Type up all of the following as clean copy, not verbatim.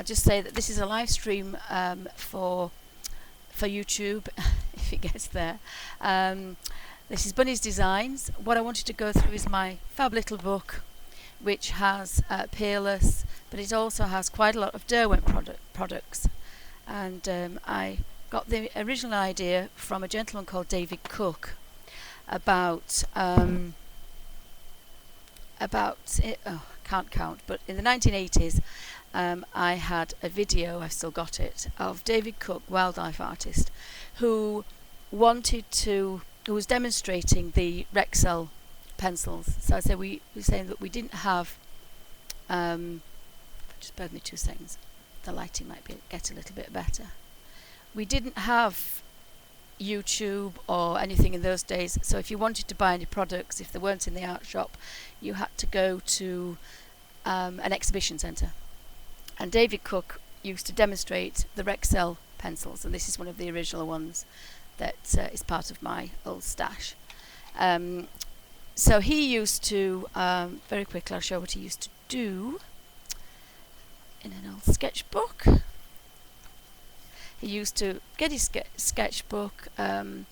I'll just say that this is a live stream for YouTube, if it gets there. This is Bunny's Designs. What I wanted to go through is my fab little book, which has Peerless, but it also has quite a lot of Derwent products. And I got the original idea from a gentleman called David Cook about can't count, but in the 1980s I had a video, I've still got it, of David Cook, wildlife artist, who was demonstrating the Rexel pencils. So I said we were saying that we didn't have just bear with me 2 seconds, the lighting might get a little bit better. We didn't have YouTube or anything in those days, so if you wanted to buy any products, if they weren't in the art shop, you had to go to an exhibition centre. And David Cook used to demonstrate the Rexel pencils, and this is one of the original ones that is part of my old stash. So he used to, very quickly I'll show what he used to do in an old sketchbook. He used to get his sketchbook. There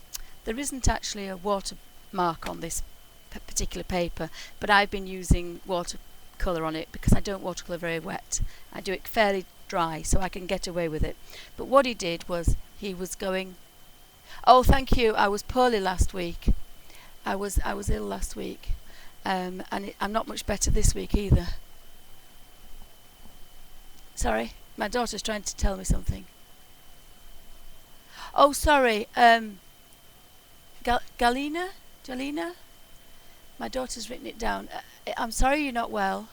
isn't actually a watermark on this particular paper, but I've been using watercolour on it because I don't watercolour very wet. I do it fairly dry so I can get away with it. But what he did was he was going, oh thank you, I was poorly last week. I was ill last week, and I'm not much better this week either. Sorry, my daughter's trying to tell me something. Oh, sorry, Galina? My daughter's written it down. I'm sorry you're not well.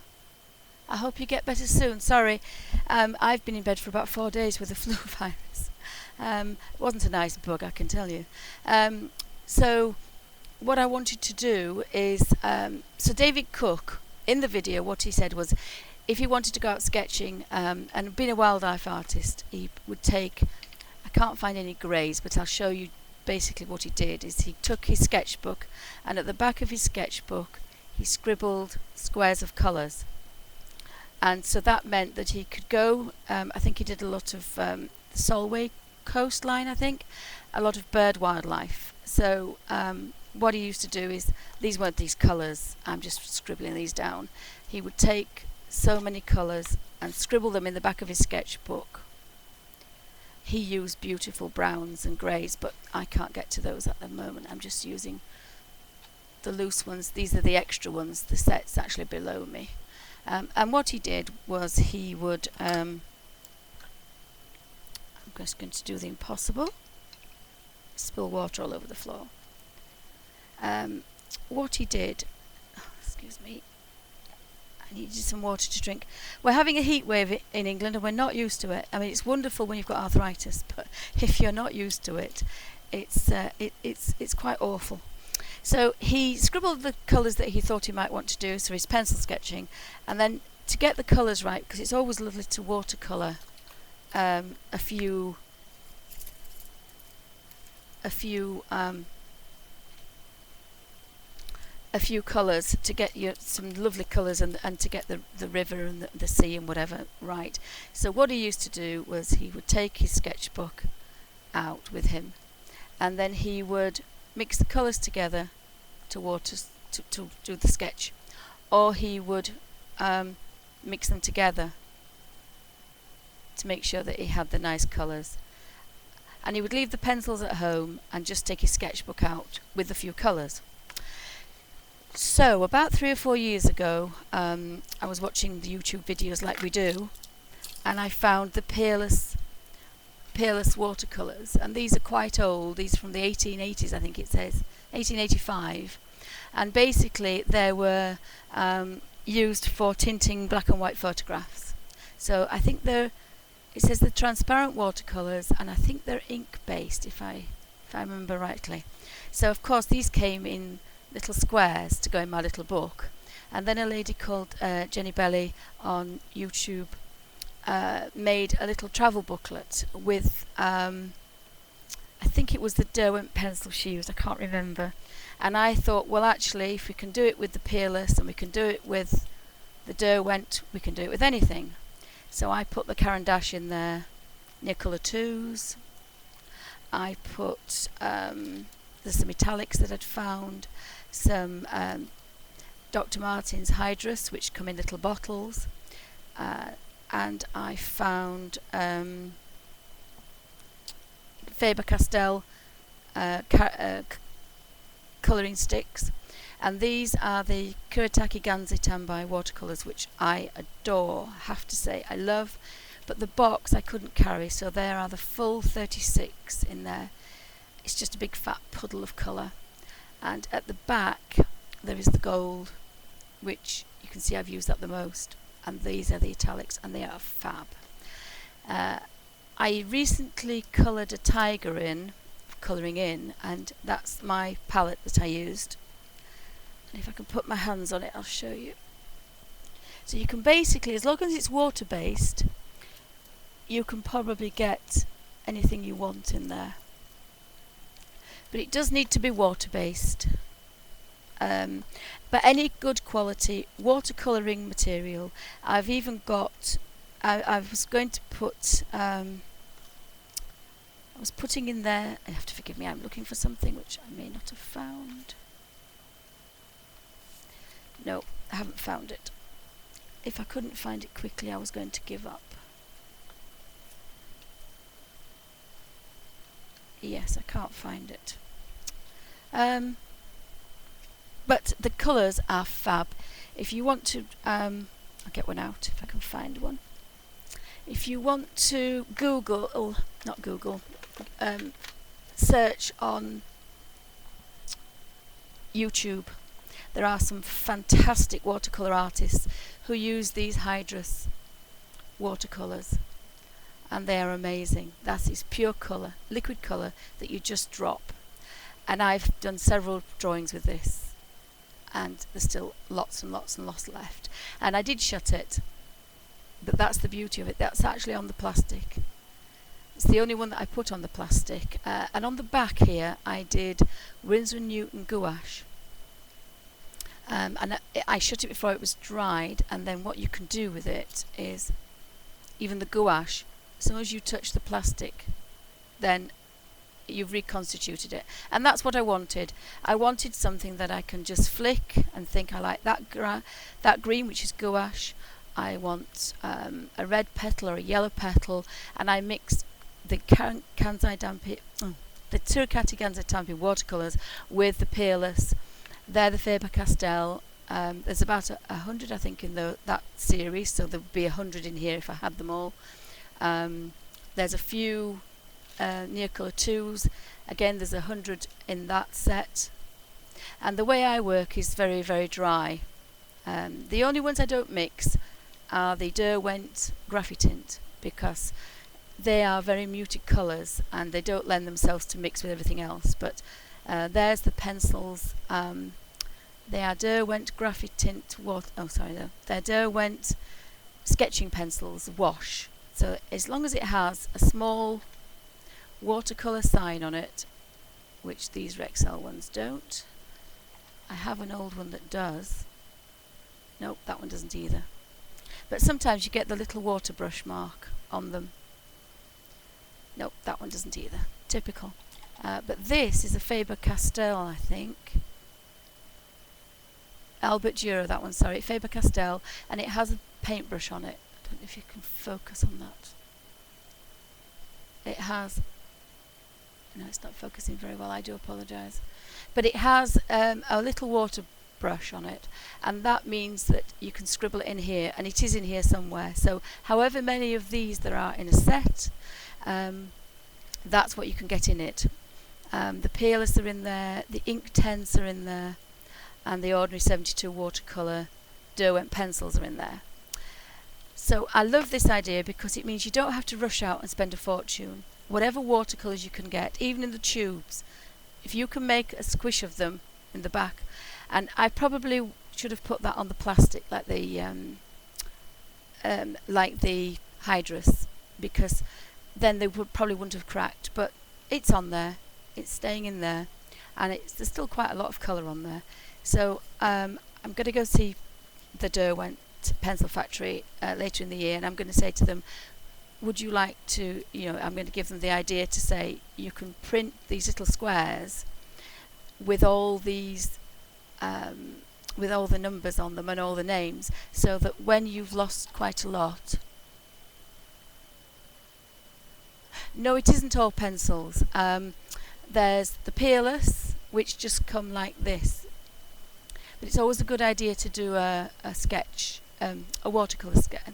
I hope you get better soon. Sorry, I've been in bed for about 4 days with the flu virus. It wasn't a nice bug, I can tell you. So what I wanted to do is, so David Cook, in the video, what he said was, if he wanted to go out sketching, and being a wildlife artist, he would take, I can't find any greys, but I'll show you basically what he did, is he took his sketchbook, and at the back of his sketchbook, he scribbled squares of colours. And so that meant that he could go, I think he did a lot of the Solway coastline, I think, a lot of bird wildlife. So what he used to do is, these weren't these colours, I'm just scribbling these down. He would take so many colours and scribble them in the back of his sketchbook. He used beautiful browns and greys, but I can't get to those at the moment. I'm just using the loose ones. These are the extra ones, the set's actually below me. And what he did was he would, I'm just going to do the impossible, spill water all over the floor. What he did, excuse me, I needed some water to drink. We're having a heat wave in England and we're not used to it. I mean, it's wonderful when you've got arthritis, but if you're not used to it, it's quite awful. So he scribbled the colours that he thought he might want to do, so he's pencil sketching, and then to get the colours right, because it's always lovely to watercolour a few colours to get you some lovely colours and to get the river and the sea and whatever right. So what he used to do was he would take his sketchbook out with him, and then he would mix the colours together to do the sketch, or he would mix them together to make sure that he had the nice colours. And he would leave the pencils at home and just take his sketchbook out with a few colours. So about 3 or 4 years ago, I was watching the YouTube videos like we do, and I found the Peerless watercolours, and these are quite old. These are from the 1880s, I think it says 1885, and basically they were used for tinting black and white photographs. So I think it says the transparent watercolours, and I think they're ink based, if I remember rightly. So of course these came in little squares to go in my little book, and then a lady called Jenny Belly on YouTube made a little travel booklet with I think it was the Derwent pencil she used, I can't remember. And I thought, well actually, if we can do it with the Peerless and we can do it with the Derwent, we can do it with anything. So I put the Caran d'Ache in there, Neocolor 2s. I put there's some metallics that I'd found, some Dr. Martens Hydrus, which come in little bottles, and I found Faber-Castell colouring sticks, and these are the Kuretake Ganze Tambai watercolours, which I adore, have to say. I love, but the box I couldn't carry, so there are the full 36 in there. It's just a big fat puddle of colour, and at the back there is the gold, which you can see I've used that the most, and these are the italics, and they are fab. I recently coloured a tiger in, colouring in, and that's my palette that I used. And if I can put my hands on it, I'll show you. So you can basically, as long as it's water based, you can probably get anything you want in there. But it does need to be water based. But any good quality watercolouring material. I've even got, I was going to put, I was putting in there, you have to forgive me, I'm looking for something which I may not have found. No, I haven't found it. If I couldn't find it quickly, I was going to give up. Yes, I can't find it. But the colours are fab. If you want to, I'll get one out if I can find one. If you want to Google, or not Google, search on YouTube, there are some fantastic watercolour artists who use these Hydrus watercolours, and they are amazing. That is pure colour, liquid colour that you just drop. And I've done several drawings with this, and there's still lots and lots and lots left. And I did shut it, but that's the beauty of it. That's actually on the plastic. It's the only one that I put on the plastic. And on the back here, I did Winsor & Newton gouache. And I shut it before it was dried, and then what you can do with it is, even the gouache, as soon as you touch the plastic, then you've reconstituted it. And that's what I wanted. I wanted something that I can just flick and think, I like that green, which is gouache. I want a red petal or a yellow petal, and I mixed the Turakati Ganze Tampi watercolours with the Peerless. They're the Faber-Castell. There's about 100, I think, in that series, so there would be 100 in here if I had them all. There's a few Neocolor 2s. Again, there's 100 in that set. And the way I work is very, very dry. The only ones I don't mix are the Derwent Graphitint, because they are very muted colours and they don't lend themselves to mix with everything else. But there's the pencils. They are Derwent Graphitint. They're Derwent sketching pencils, wash. So as long as it has a small watercolour sign on it, which these Rexel ones don't. I have an old one that does. Nope, that one doesn't either. But sometimes you get the little water brush mark on them. Nope, that one doesn't either. Typical. But this is a Faber-Castell, I think. Albert Dürer, that one, sorry. Faber-Castell, and it has a paintbrush on it. I don't know if you can focus on that. It has... No, it's not focusing very well, I do apologise. But it has a little water brush on it, and that means that you can scribble it in here, and it is in here somewhere. So however many of these there are in a set, that's what you can get in it. The Peerless are in there, the Ink 10s are in there, and the ordinary 72 watercolour Derwent pencils are in there. So I love this idea because it means you don't have to rush out and spend a fortune. Whatever watercolours you can get, even in the tubes, if you can make a squish of them in the back. And I probably should have put that on the plastic, like the Hydrus, because then they probably wouldn't have cracked. But it's on there, it's staying in there, and there's still quite a lot of colour on there. So I'm going to go see the Derwent at Pencil Factory later in the year, and I'm going to say to them, would you like to, I'm going to give them the idea to say you can print these little squares with all these with all the numbers on them and all the names, so that when you've lost quite a lot. No, it isn't all pencils. There's the peerless, which just come like this. But it's always a good idea to do a sketch, a watercolour sketch,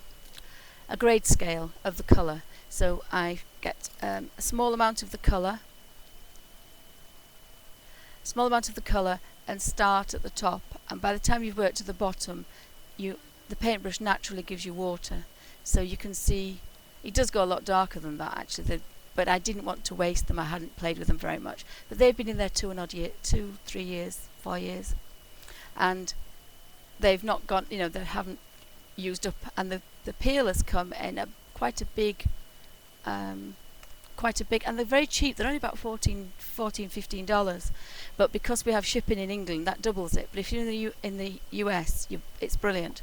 a grade scale of the colour. So I get a small amount of the colour, and start at the top. And by the time you've worked to the bottom, the paintbrush naturally gives you water. So you can see it does go a lot darker than that actually. But I didn't want to waste them. I hadn't played with them very much. But they've been in there 2, 3 years, 4 years, and they've not gone. They haven't used up. And the peelers come in quite a big, and they're very cheap. They're only about $15. But because we have shipping in England, that doubles it. But if you're in the US, it's brilliant.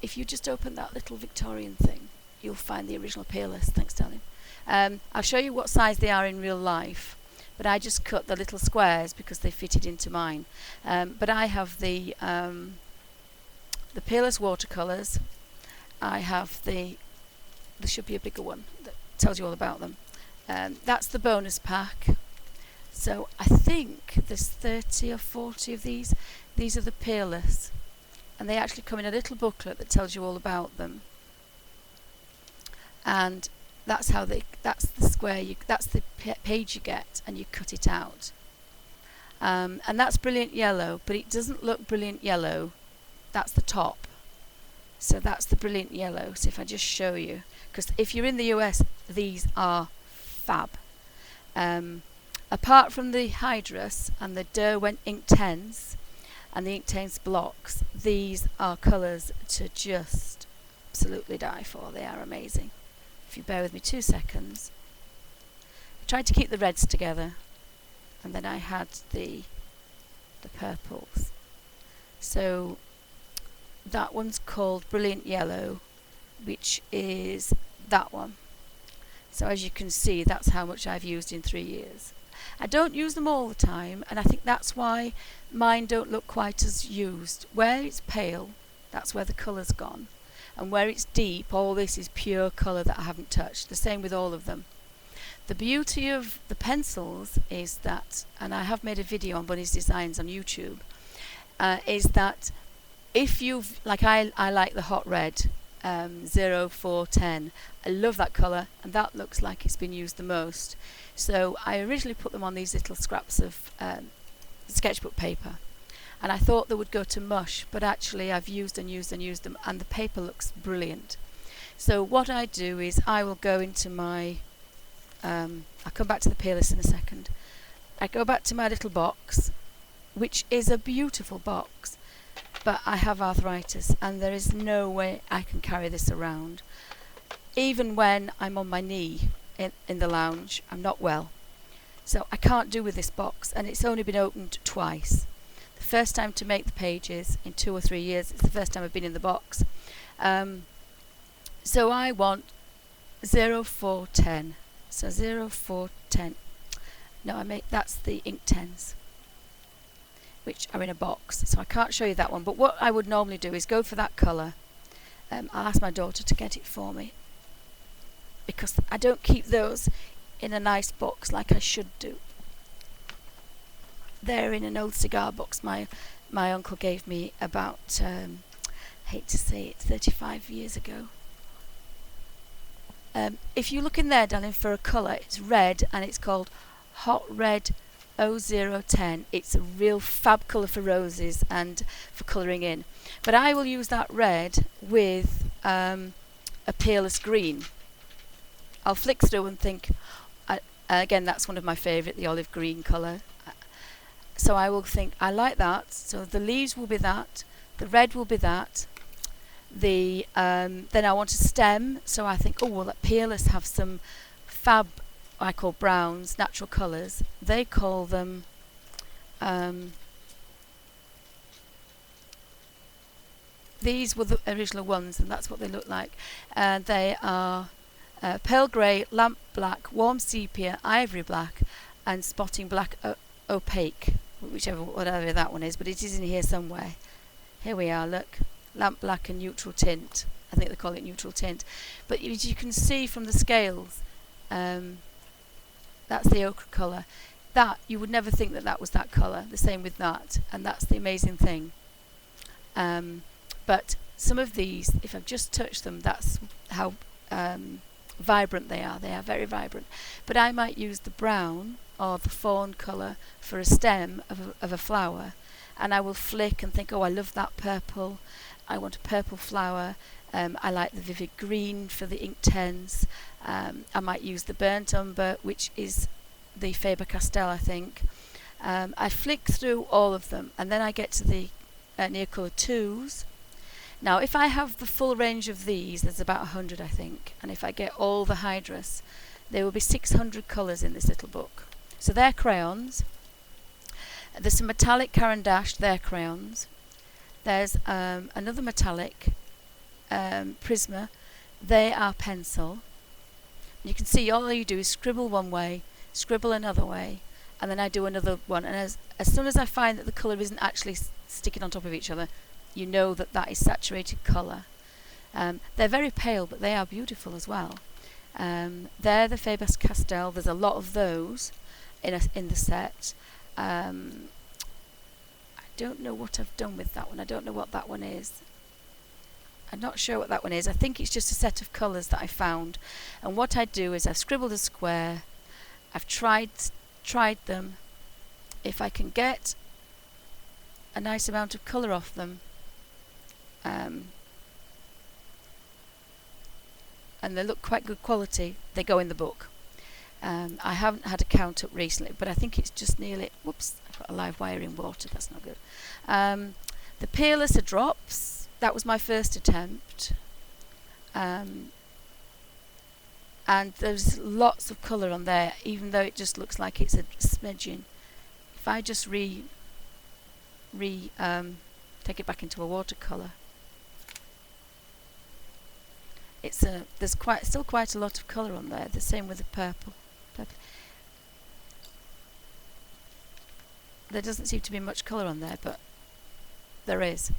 If you just open that little Victorian thing, you'll find the original peelers. Thanks, darling. I'll show you what size they are in real life, but I just cut the little squares because they fitted into mine. But I have the peerless watercolours. I have there should be a bigger one that tells you all about them. That's the bonus pack. So I think there's 30 or 40 of these. These are the peerless, and they actually come in a little booklet that tells you all about them. And that's the square that's the page you get, and you cut it out. And that's brilliant yellow, but it doesn't look brilliant yellow. That's the top. So that's the brilliant yellow. So if I just show you, because if you're in the US, these are fab. Apart from the Hydrus and the Derwent Ink 10s and the Ink 10s blocks, these are colours to just absolutely die for. They are amazing. If you bear with me 2 seconds. I tried to keep the reds together, and then I had the purples. So that one's called Brilliant Yellow, which is that one. So as you can see, that's how much I've used in 3 years. I don't use them all the time, and I think that's why mine don't look quite as used. Where it's pale, that's where the colour's gone. And where it's deep, all this is pure colour that I haven't touched. The same with all of them. The beauty of the pencils is that, and I have made a video on Bunny's Designs on YouTube, is that if you've, like I like the hot red 0410. I love that colour, and that looks like it's been used the most. So I originally put them on these little scraps of sketchbook paper, and I thought they would go to mush, but actually I've used and used and used them, and the paper looks brilliant. So what I do is I will go into my I'll come back to the peerless in a second. I go back to my little box, which is a beautiful box, but I have arthritis and there is no way I can carry this around. Even when I'm on my knee in the lounge, I'm not well. So I can't do with this box, and it's only been opened twice. The first time to make the pages in 2 or 3 years. It's the first time I've been in the box. So I want 0410. So 0410. No, that's the Ink 10s, which are in a box. So I can't show you that one. But what I would normally do is go for that colour. I'll ask my daughter to get it for me, because I don't keep those in a nice box like I should do. They're in an old cigar box my uncle gave me about, hate to say it, 35 years ago. If you look in there, darling, for a colour, it's red, and it's called Hot Red 0010. It's a real fab colour for roses and for colouring in. But I will use that red with a peerless green. I'll flick through and think, again, that's one of my favourite, the olive green colour. So I will think, I like that. So the leaves will be that, the red will be that. Then I want a stem, so I think, oh, well, let peerless have some fab, I call browns, natural colours. They call them these were the original ones, and that's what they look like. They are pearl grey, lamp black, warm sepia, ivory black, and spotting black opaque, whatever that one is, but it is in here somewhere. Here we are, look. Lamp black and neutral tint. I think they call it neutral tint. But as you can see from the scales, that's the ochre colour. That, you would never think that that was that colour. The same with that. And that's the amazing thing. But some of these, if I've just touched them, that's how vibrant they are. They are very vibrant. But I might use the brown or the fawn colour for a stem of a flower. And I will flick and think, oh, I love that purple. I want a purple flower. I like the vivid green for the ink tens. I might use the burnt umber, which is the Faber-Castell, I think. I flick through all of them, and then I get to the Neocolor 2s. Now, if I have the full range of these, there's about 100, I think. And if I get all the Hydrus, there will be 600 colours in this little book. So they're crayons. There's some metallic Caran d'Ache, they're crayons. There's another metallic Prisma, they are pencil. You can see all you do is scribble one way, scribble another way, and then I do another one. And as soon as I find that the colour isn't actually sticking on top of each other, you know that that is saturated colour. They're very pale, but they are beautiful as well. They're the Faber-Castell. There's a lot of those in the set. I don't know what I've done with that one. I don't know what that one is. I'm not sure what that one is. I think it's just a set of colours that I found. And what I do is I've scribbled a square. I've tried them. If I can get a nice amount of colour off them, and they look quite good quality, they go in the book. I haven't had a count up recently, but I think it's just nearly... Whoops, I put a live wire in water. That's not good. The Peerless are drops. That was my first attempt. And there's lots of colour on there, even though it just looks like it's a smidgen. If I just take it back into a watercolour, there's still quite a lot of colour on there. The same with the purple. There doesn't seem to be much colour on there, but there is.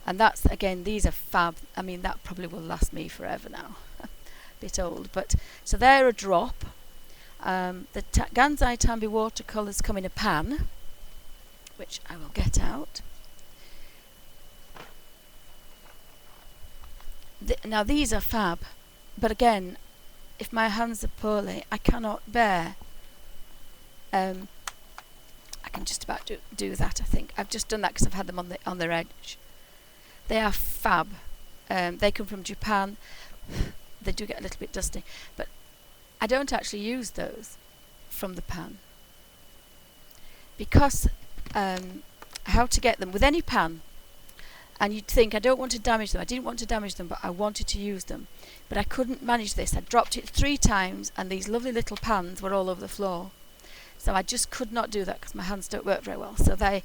And that's, again, these are fab. I mean, that probably will last me forever now. Bit old, but so they're a drop. The Gansai Tambi watercolours come in a pan, which I will get out. Now these are fab, but again, if my hands are poorly, I cannot bear. I can just about do that. I think I've just done that because I've had them on their edge. They are fab. They come from Japan. They do get a little bit dusty, but I don't actually use those from the pan because how to get them with any pan. And you'd think, I don't want to damage them. I didn't want to damage them, but I wanted to use them. But I couldn't manage this. I dropped it 3 times, and these lovely little pans were all over the floor. So I just could not do that because my hands don't work very well. So I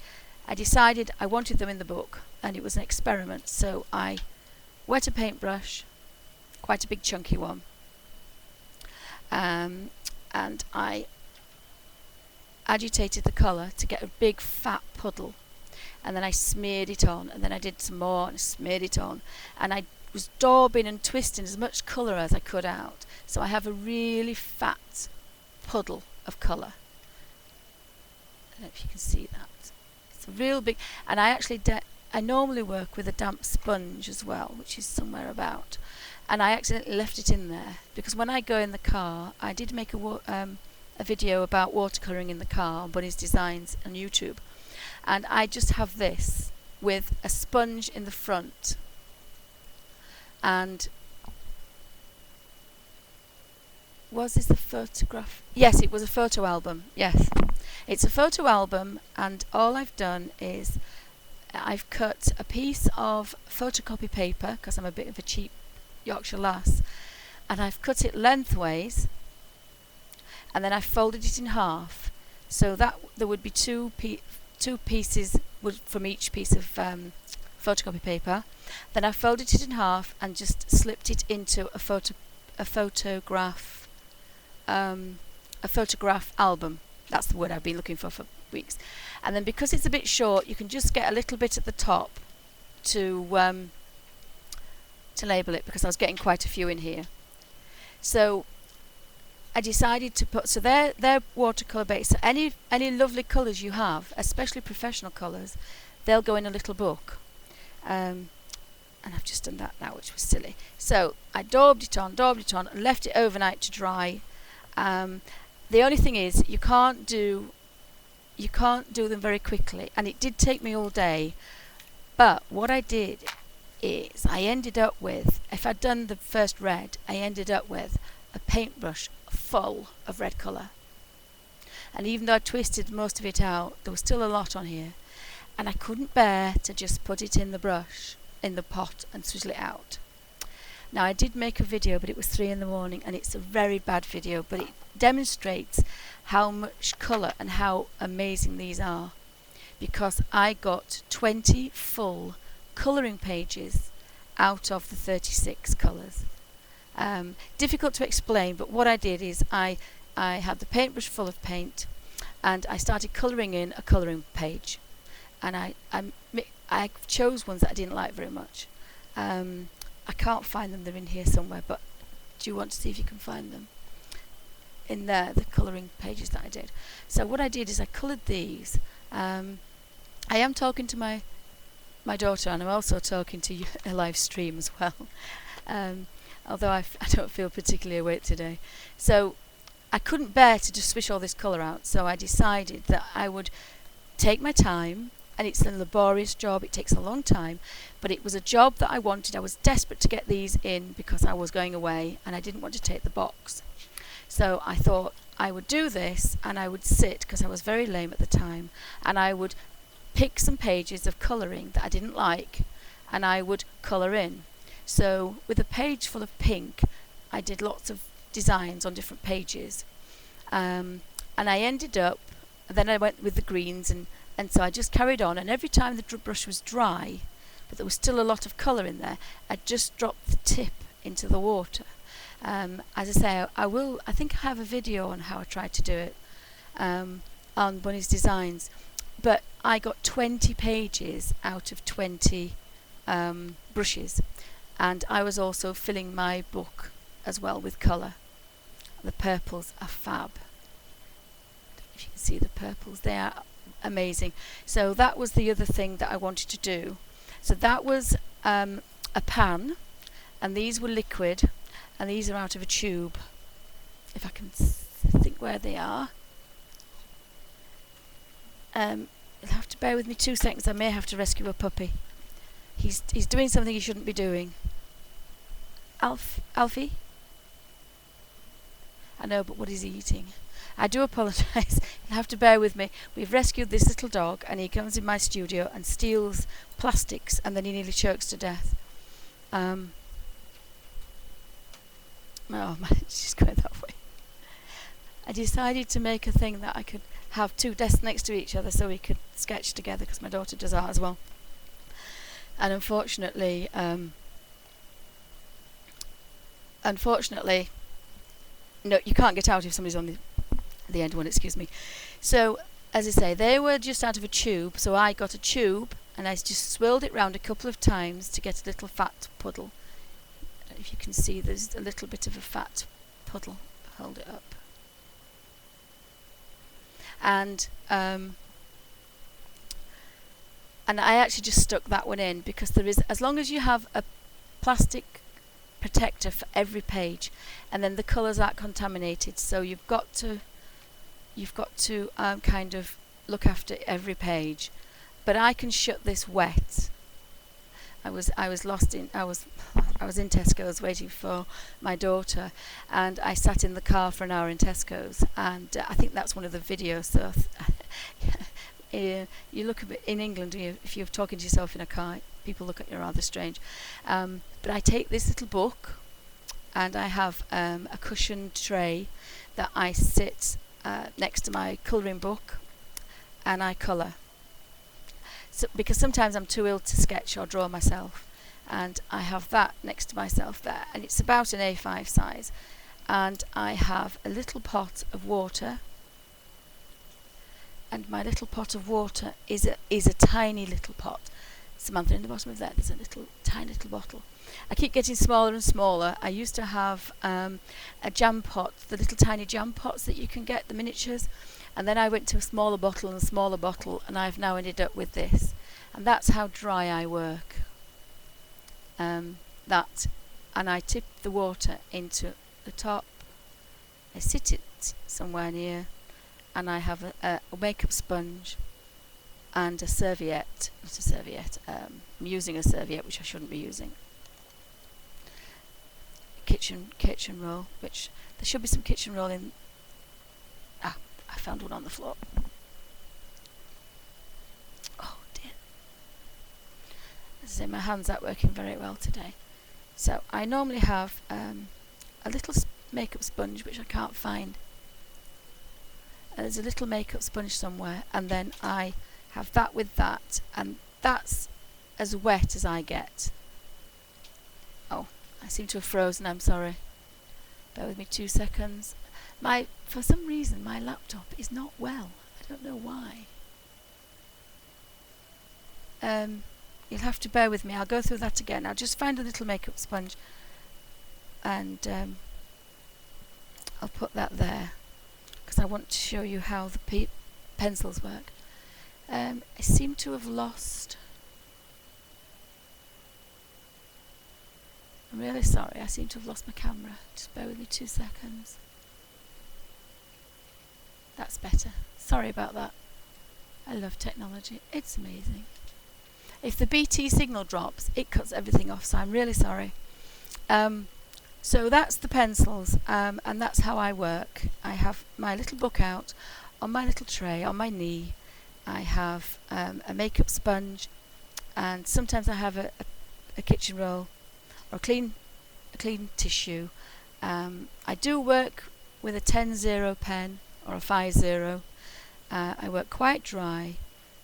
decided I wanted them in the book, and it was an experiment. So I wet a paintbrush, quite a big chunky one, and I agitated the colour to get a big fat puddle. And then I smeared it on, and then I did some more and smeared it on, and I was daubing and twisting as much colour as I could out, so I have a really fat puddle of colour. I don't know if you can see that. It's a real big, and I actually I normally work with a damp sponge as well, which is somewhere about, and I accidentally left it in there because when I go in the car, I did make a video about watercolouring in the car on Bunny's Designs on YouTube. And I just have this with a sponge in the front. And was this a photograph? Yes, it was a photo album. Yes, it's a photo album, and all I've done is I've cut a piece of photocopy paper because I'm a bit of a cheap Yorkshire lass, and I've cut it lengthways, and then I folded it in half so that there would be two pieces from each piece of photocopy paper. Then I folded it in half and just slipped it into a photograph album. That's the word I've been looking for weeks. And then because it's a bit short, you can just get a little bit at the top to label it, because I was getting quite a few in here. So I decided to put, so they're watercolour based. So any lovely colours you have, especially professional colours, they'll go in a little book. And I've just done that now, which was silly. So I daubed it on, and left it overnight to dry. The only thing is, you can't do them very quickly, and it did take me all day. But what I did is I ended up with, if I'd done the first red, I ended up with a paintbrush full of red colour. And even though I twisted most of it out, there was still a lot on here. And I couldn't bear to just put it in the brush, in the pot, and swizzle it out. Now I did make a video, but it was 3 in the morning, and it's a very bad video, but it demonstrates how much colour and how amazing these are. Because I got 20 full colouring pages out of the 36 colours. Difficult to explain, but what I did is I had the paintbrush full of paint, and I started colouring in a colouring page, and I chose ones that I didn't like very much. I can't find them, they're in here somewhere, but do you want to see if you can find them? In there, the colouring pages that I did. So what I did is I coloured these. I am talking to my daughter, and I'm also talking to you a live stream as well. Although I don't feel particularly awake today. So I couldn't bear to just swish all this colour out, so I decided that I would take my time, and it's a laborious job, it takes a long time, but it was a job that I wanted. I was desperate to get these in because I was going away and I didn't want to take the box. So I thought I would do this, and I would sit, because I was very lame at the time, and I would pick some pages of colouring that I didn't like, and I would colour in. So with a page full of pink, I did lots of designs on different pages, and I ended up, then I went with the greens, and so I just carried on, and every time the brush was dry, but there was still a lot of colour in there, I just dropped the tip into the water. As I say, I think I have a video on how I tried to do it on Bunny's Designs, but I got 20 pages out of 20 brushes, and I was also filling my book as well with colour. The purples are fab. If you can see the purples, they are amazing. So that was the other thing that I wanted to do. So that was a pan, and these were liquid, and these are out of a tube. If I can think where they are. You'll have to bear with me 2 seconds. I may have to rescue a puppy. He's doing something he shouldn't be doing. Alfie? I know, but what is he eating? I do apologise. You'll have to bear with me. We've rescued this little dog, and he comes in my studio and steals plastics, and then he nearly chokes to death. Oh man, she's going that way. I decided to make a thing that I could have 2 desks next to each other so we could sketch together, because my daughter does art as well. And unfortunately, no, you can't get out if somebody's on the end one, excuse me. So, as I say, they were just out of a tube, so I got a tube and I just swirled it round a couple of times to get a little fat puddle. I don't know if you can see, there's a little bit of a fat puddle. Hold it up. And I actually just stuck that one in, because there is, as long as you have a plastic protector for every page, and then the colours aren't contaminated, so you've got to kind of look after every page. But I can shut this wet. I was in Tesco's waiting for my daughter, and I sat in the car for an hour in Tesco's, and I think that's one of the videos. So you look a bit in England, if you're talking to yourself in a car, people look at you rather strange. But I take this little book, and I have a cushioned tray that I sit next to my colouring book, and I colour. So, because sometimes I'm too ill to sketch or draw myself, and I have that next to myself there, and it's about an A5 size, and I have a little pot of water, and my little pot of water is a tiny little pot. Samantha, in the bottom of there, there's a tiny little bottle. I keep getting smaller and smaller. I used to have a jam pot, the little tiny jam pots that you can get, the miniatures, and then I went to a smaller bottle and a smaller bottle, and I've now ended up with this. And that's how dry I work. That, and I tip the water into the top. I sit it somewhere near, and I have a makeup sponge and a serviette. Not a serviette. I'm using a serviette, which I shouldn't be using. Kitchen roll, which there should be some kitchen roll in. I found one on the floor. Oh dear. As I say, my hands aren't working very well today. So I normally have a little makeup sponge, which I can't find. There's a little makeup sponge somewhere, and then I have that with that, and that's as wet as I get. Oh, I seem to have frozen, I'm sorry. Bear with me 2 seconds. For some reason, my laptop is not well. I don't know why. You'll have to bear with me. I'll go through that again. I'll just find a little makeup sponge, and I'll put that there, because I want to show you how the pencils work. I seem to have lost... I'm really sorry, I seem to have lost my camera. Just bear with me 2 seconds. That's better. Sorry about that. I love technology. It's amazing. If the BT signal drops, it cuts everything off, so I'm really sorry. So that's the pencils, and that's how I work. I have my little book out on my little tray on my knee. I have a makeup sponge, and sometimes I have a kitchen roll or a clean tissue. I do work with a 10-0 pen or a 5-0. I work quite dry,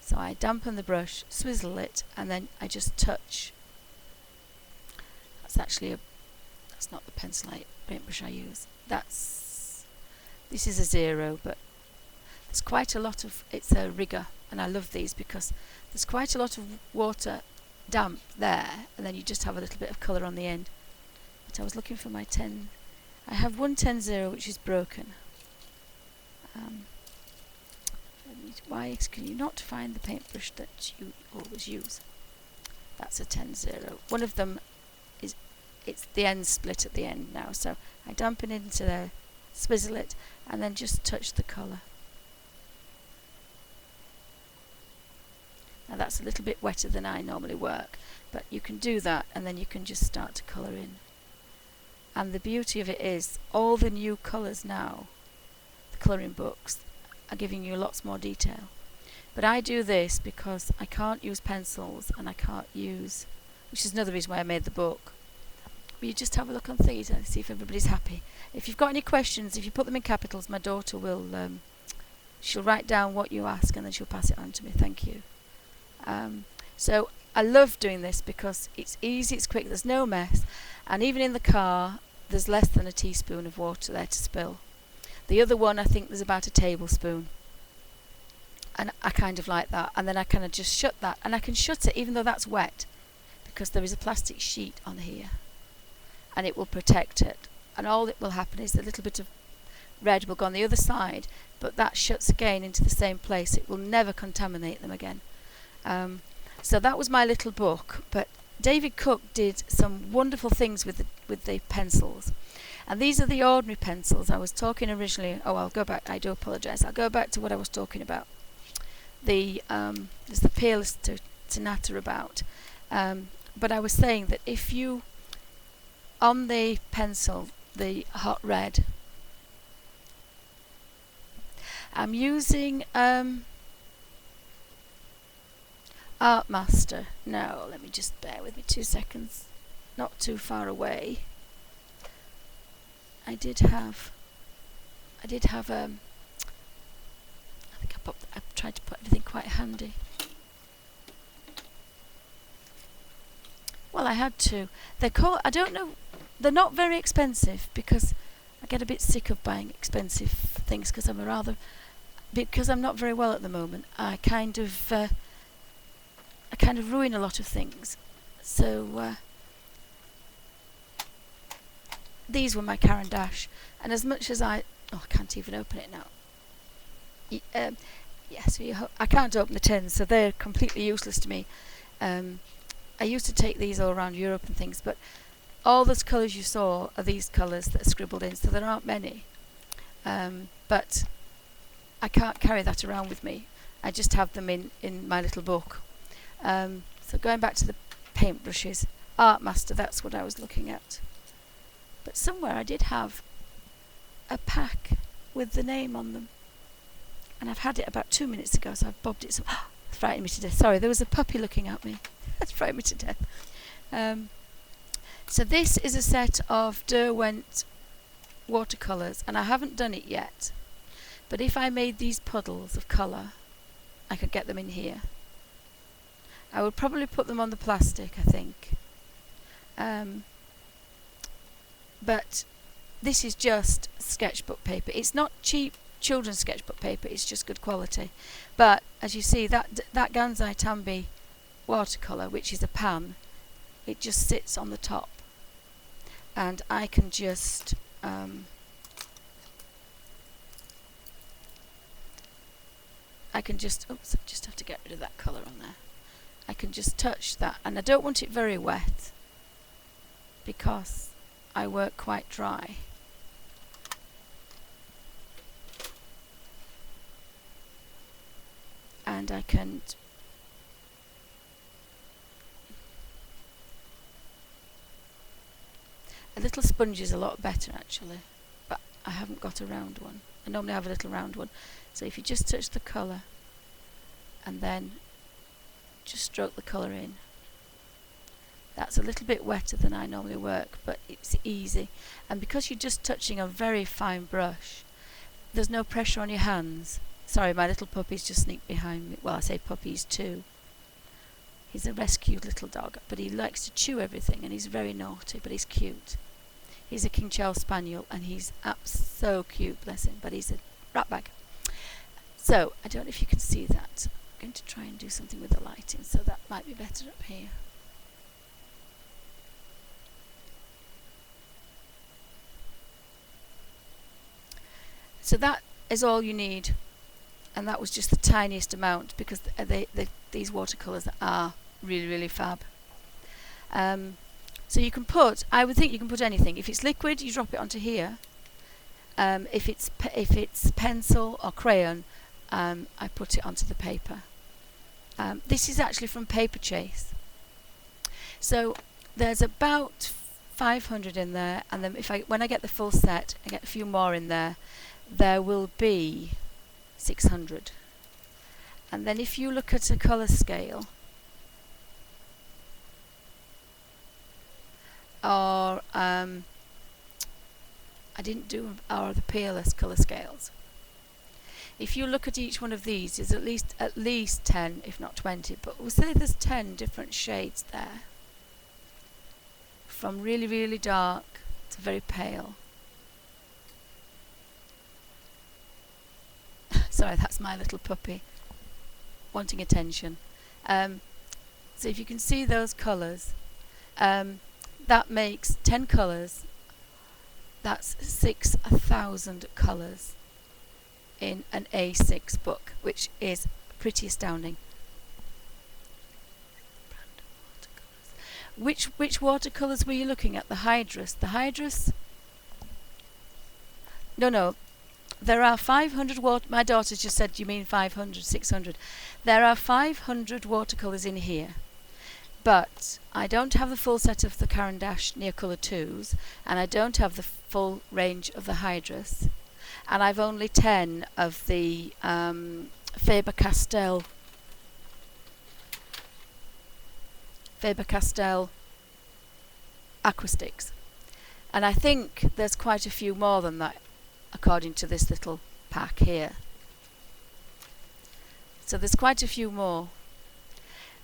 so I dampen the brush, swizzle it, and then I just touch. That's not the pencil paintbrush I use. This is a 0, but there's quite a lot of, it's a rigger, and I love these because there's quite a lot of water damp there, and then you just have a little bit of colour on the end. But I was looking for my 10. I have one 10-0 which is broken. Why can you not find the paintbrush that you always use? That's a 10-0. One of them it's the end split at the end now, so I dampen it into there, swizzle it, and then just touch the colour. Now that's a little bit wetter than I normally work, but you can do that, and then you can just start to colour in. And the beauty of it is, all the new colours now, the colouring books, are giving you lots more detail. But I do this because I can't use pencils, and I can't use, which is another reason why I made the book. But you just have a look on these and see if everybody's happy. If you've got any questions, if you put them in capitals, my daughter will, she'll write down what you ask, and then she'll pass it on to me. Thank you. So I love doing this because it's easy, it's quick, there's no mess, and even in the car there's less than a teaspoon of water there to spill. The other one, I think there's about a tablespoon, and I kind of like that, and then I kind of just shut that, and I can shut it even though that's wet because there is a plastic sheet on here and it will protect it, and all that will happen is a little bit of red will go on the other side, but that shuts again into the same place. It will never contaminate them again. So that was my little book, but David Cook did some wonderful things with the pencils, and these are the ordinary pencils. I was talking originally, I'll go back, I do apologise, I'll go back to what I was talking about. There's the Peerless to natter about, but I was saying that if you, on the pencil, the hot red, I'm using Art Master. No, let me just bear with me 2 seconds. Not too far away. I did have I think I tried to put everything quite handy. Well, I had to. I don't know, they're not very expensive because I get a bit sick of buying expensive things because I'm not very well at the moment. I kind of ruin a lot of things. So these were my Caran d'Ache, and as much as I can't even open it now. I can't open the tins, so they're completely useless to me. I used to take these all around Europe and things, but all those colours you saw are these colours that are scribbled in, so there aren't many. But I can't carry that around with me. I just have them in my little book. So going back to the paintbrushes, Art Master, that's what I was looking at. But somewhere I did have a pack with the name on them. And I've had it about 2 minutes ago, so I've bobbed it. It's frightening me to death. Sorry, there was a puppy looking at me. That's frightened me to death. So this is a set of Derwent watercolours, and I haven't done it yet. But if I made these puddles of colour, I could get them in here. I would probably put them on the plastic, I think. But this is just sketchbook paper. It's not cheap children's sketchbook paper, it's just good quality. But as you see, that Gansai Tambi watercolour, which is a pan, it just sits on the top. And I can just oops, I just have to get rid of that colour on there. I can just touch that, and I don't want it very wet because I work quite dry. And I can a little sponge is a lot better actually, but I haven't got a round one. I normally have a little round one. So if you just touch the colour and then just stroke the colour in. That's a little bit wetter than I normally work, but it's easy. And because you're just touching a very fine brush, there's no pressure on your hands. Sorry, my little puppy's just sneaked behind me. Well, I say puppy's too. He's a rescued little dog, but he likes to chew everything, and he's very naughty, but he's cute. He's a King Charles Spaniel, and he's so cute, bless him, but he's a rat bag. So, I don't know if you can see that. I'm going to try and do something with the lighting, so that might be better up here. So that is all you need, and that was just the tiniest amount because these watercolours are really, really fab. So you can put, I would think you can put anything. If it's liquid, you drop it onto here. If it's pencil or crayon, I put it onto the paper. This is actually from Paper Chase. So there's about 500 in there, and then when I get the full set, I get a few more in there. There will be 600. And then if you look at a colour scale, or I didn't do the PLS colour scales. If you look at each one of these, there's at least 10, if not 20, but we'll say there's 10 different shades there, from really, really dark to very pale. Sorry, that's my little puppy wanting attention. So if you can see those colours, that makes 10 colours. That's 6,000 colours in an A6 book, which is pretty astounding. Which watercolours were you looking at? The Hydrus. The Hydrus? No. There are 500 my daughter just said, do you mean 500, 600? There are 500 watercolours in here. But I don't have the full set of the Caran d'Ache Neocolor 2s, and I don't have the full range of the Hydrus. And I've only 10 of the Faber-Castell Aquasticks. And I think there's quite a few more than that, according to this little pack here. So there's quite a few more.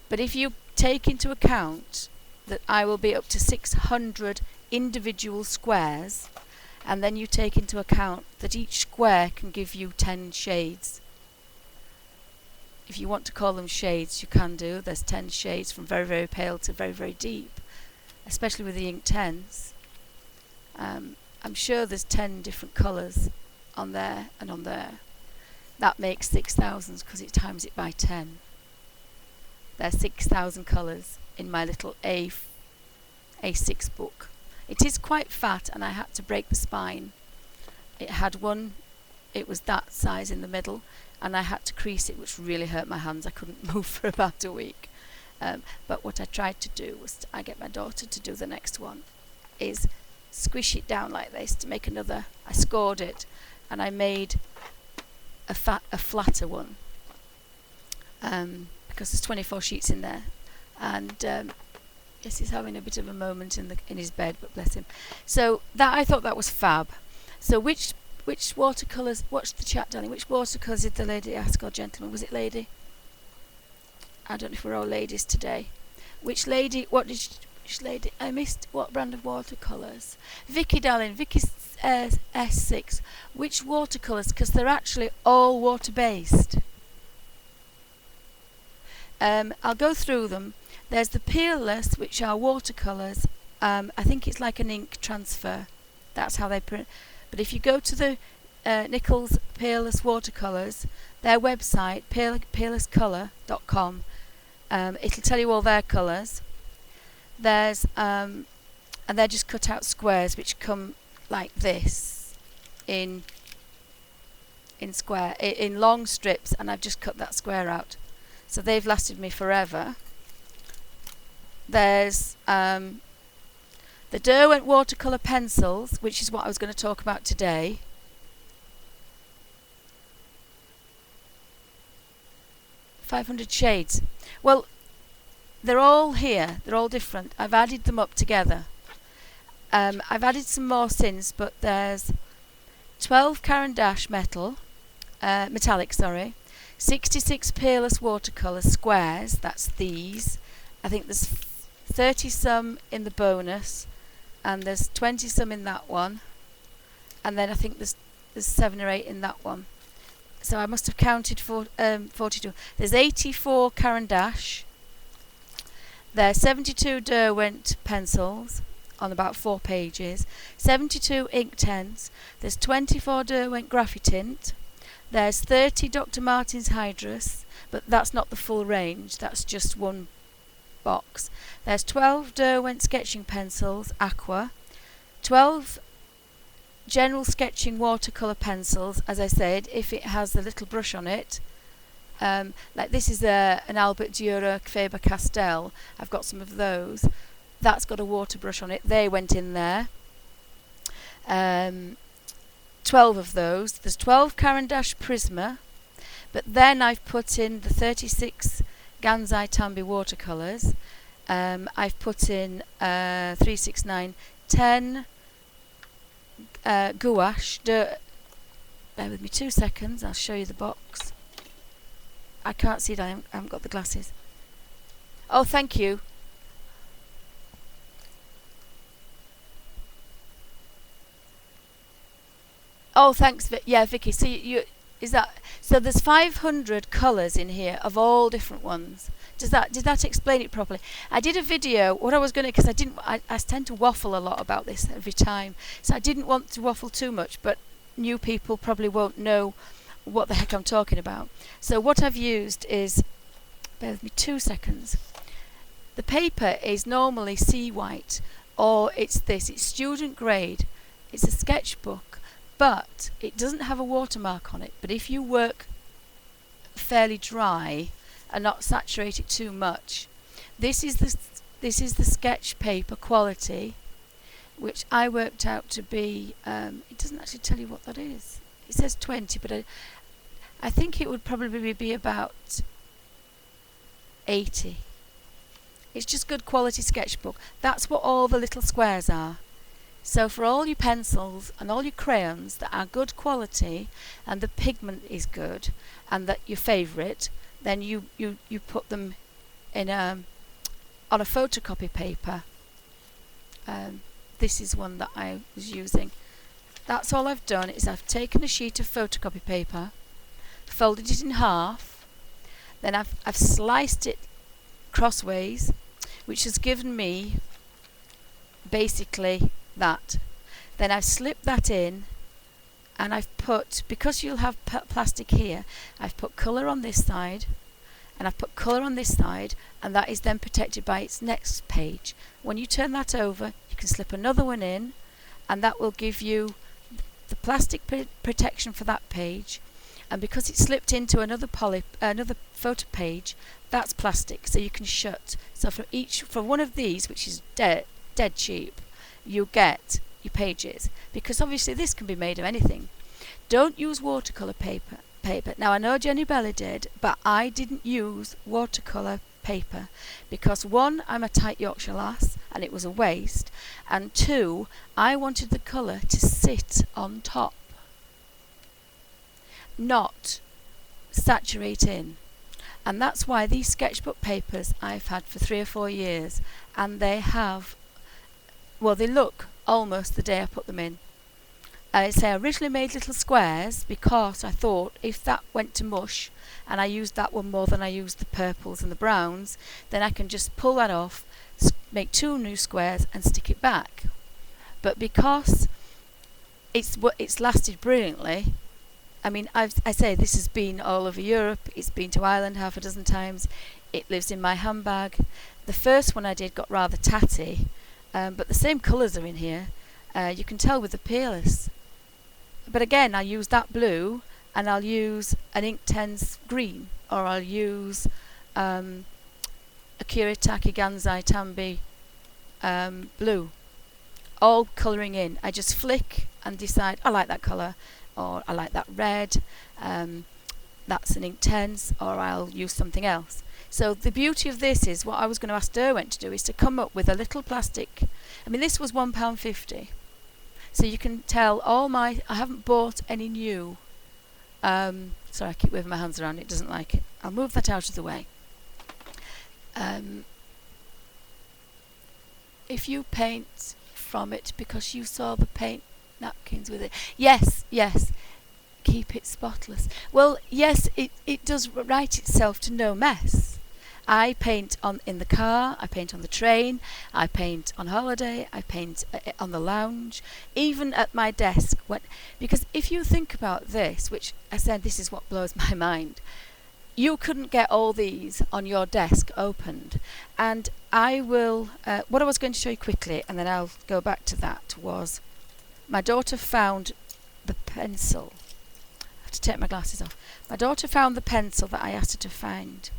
But if you take into account that I will be up to 600 individual squares, and then you take into account that each square can give you 10 shades. If you want to call them shades, you can do. There's 10 shades from very, very pale to very, very deep, especially with the ink 10s. I'm sure there's 10 different colours on there and on there. That makes 6,000 because it times it by 10. There's 6,000 colours in my little A6 book. It is quite fat, and I had to break the spine. It had one, it was that size in the middle, and I had to crease it, which really hurt my hands. I couldn't move for about a week. But what I tried to do was, I get my daughter to do the next one, is squish it down like this to make another. I scored it, and I made a flatter one, because there's 24 sheets in there, and yes, he's having a bit of a moment in his bed, but bless him. So that, I thought that was fab. So which watercolours? Watch the chat, darling. Which watercolours did the lady ask, or gentleman? Was it lady? I don't know if we're all ladies today. Which lady? Which lady? I missed. What brand of watercolours? Vicky, darling. Vicky's S6. Which watercolours? Because they're actually all water based. I'll go through them. There's the peerless, which are watercolours. I think it's like an ink transfer. That's how they print. But if you go to the Nichols Peerless Watercolours, their website, peerlesscolour.com, it'll tell you all their colours. There's and they're just cut out squares which come like this in long strips, and I've just cut that square out. So they've lasted me forever. There's the Derwent watercolour pencils, which is what I was going to talk about today. "500 shades." Well, they're all here. They're all different. I've added them up together. I've added some more since, but there's 12 Caran d'Ache metallic, 66 peerless watercolour squares. That's these. I think there's 30 some in the bonus, and there's 20 some in that one, and then I think there's 7 or 8 in that one. So I must have counted 42. There's 84 Caran d'Ache. There's 72 Derwent pencils on about 4 pages. 72 ink 10s. There's 24 Derwent Graphitint. There's 30 Dr. Martens Hydrus, but that's not the full range. That's just one box. There's 12 Derwent sketching pencils, aqua. 12 general sketching watercolour pencils, as I said, if it has the little brush on it. Like this is an Albert Dürer Faber-Castell. I've got some of those. That's got a water brush on it. They went in there. 12 of those. There's 12 Caran d'Ache Prisma, but then I've put in the 36 Gansai Tambi watercolours. I've put in 369 10 gouache. Bear with me 2 seconds, I'll show you the box. I can't see it, I haven't got the glasses. Oh, thank you. Oh, thanks, yeah, Vicky. So so there's 500 colours in here of all different ones. Did that explain it properly? I did a video. What I was going to, because I tend to waffle a lot about this every time, so I didn't want to waffle too much. But new people probably won't know what the heck I'm talking about. So what I've used is, bear with me 2 seconds. The paper is normally sea white, or it's student grade. It's a sketchbook, but it doesn't have a watermark on it. But if you work fairly dry and not saturate it too much, this is the sketch paper quality, which I worked out to be. It doesn't actually tell you what that is. It says 20, but I think it would probably be about 80. It's just good quality sketchbook. That's what all the little squares are. So for all your pencils and all your crayons that are good quality and the pigment is good and that your favourite, then you put them in on a photocopy paper. This is one that I was using. That's all I've done, is I've taken a sheet of photocopy paper, folded it in half, then I've sliced it crossways, which has given me basically that. Then I've slipped that in, and I've put, because you'll have plastic here, I've put colour on this side, and I've put colour on this side, and that is then protected by its next page. When you turn that over, you can slip another one in, and that will give you the plastic protection for that page. And because it's slipped into another photo page, that's plastic, so you can shut. So for one of these, which is dead cheap, you get your pages, because obviously this can be made of anything. Don't use watercolour paper. Now I know Jenny Bella did, but I didn't use watercolour paper because, one, I'm a tight Yorkshire lass and it was a waste, and two, I wanted the colour to sit on top, not saturate in. And that's why these sketchbook papers I've had for 3 or 4 years, and they look almost the day I put them in. I originally made little squares because I thought if that went to mush, and I used that one more than I used the purples and the browns, then I can just pull that off, make 2 new squares and stick it back. But because it's lasted brilliantly, I mean, I say this has been all over Europe, it's been to Ireland half a dozen times, it lives in my handbag. The first one I did got rather tatty, but the same colours are in here. You can tell with the peerless. But again, I'll use that blue, and I'll use an Inktense green, or I'll use a Kuretake Gansai Tambi blue. All colouring in. I just flick and decide, I like that colour, or I like that red, that's an Inktense, or I'll use something else. So the beauty of this is, what I was going to ask Derwent to do is to come up with a little plastic. I mean, this was £1.50. So you can tell I haven't bought any new. Sorry, I keep waving my hands around, it doesn't like it. I'll move that out of the way. If you paint from it because you saw the paint napkins with it. Yes, keep it spotless. Well, yes, it does write itself to no mess. I paint in the car, I paint on the train, I paint on holiday, I paint on the lounge, even at my desk. Because if you think about this, which I said this is what blows my mind, you couldn't get all these on your desk opened. And I will, what I was going to show you quickly, and then I'll go back to that, was my daughter found the pencil. I have to take my glasses off. My daughter found the pencil that I asked her to find.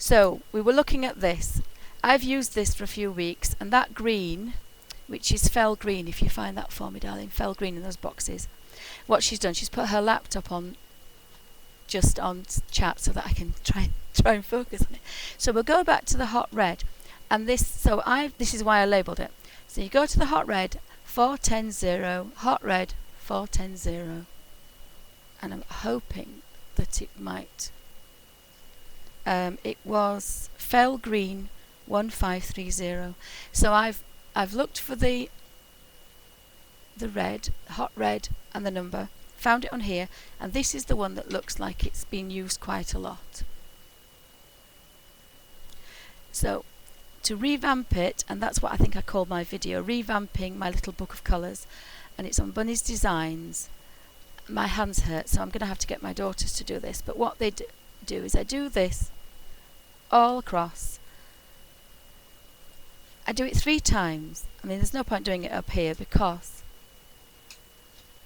So we were looking at this. I've used this for a few weeks, and that green, which is fell green, if you find that for me, darling, fell green in those boxes. What she's done, she's put her laptop on, just on chat, so that I can try and focus on it. So we'll go back to the hot red, and this is why I labelled it. So you go to the hot red 410, hot red 410, and I'm hoping that it might. It was fell green 1530. So I've looked for the red, hot red, and the number, found it on here, and this is the one that looks like it's been used quite a lot. So to revamp it, and that's what I think I called my video, revamping my little book of colours, and it's on Bunny's Designs. My hands hurt, so I'm going to have to get my daughters to do this. But what they do is I do this all across. I do it 3 times. I mean, there's no point doing it up here because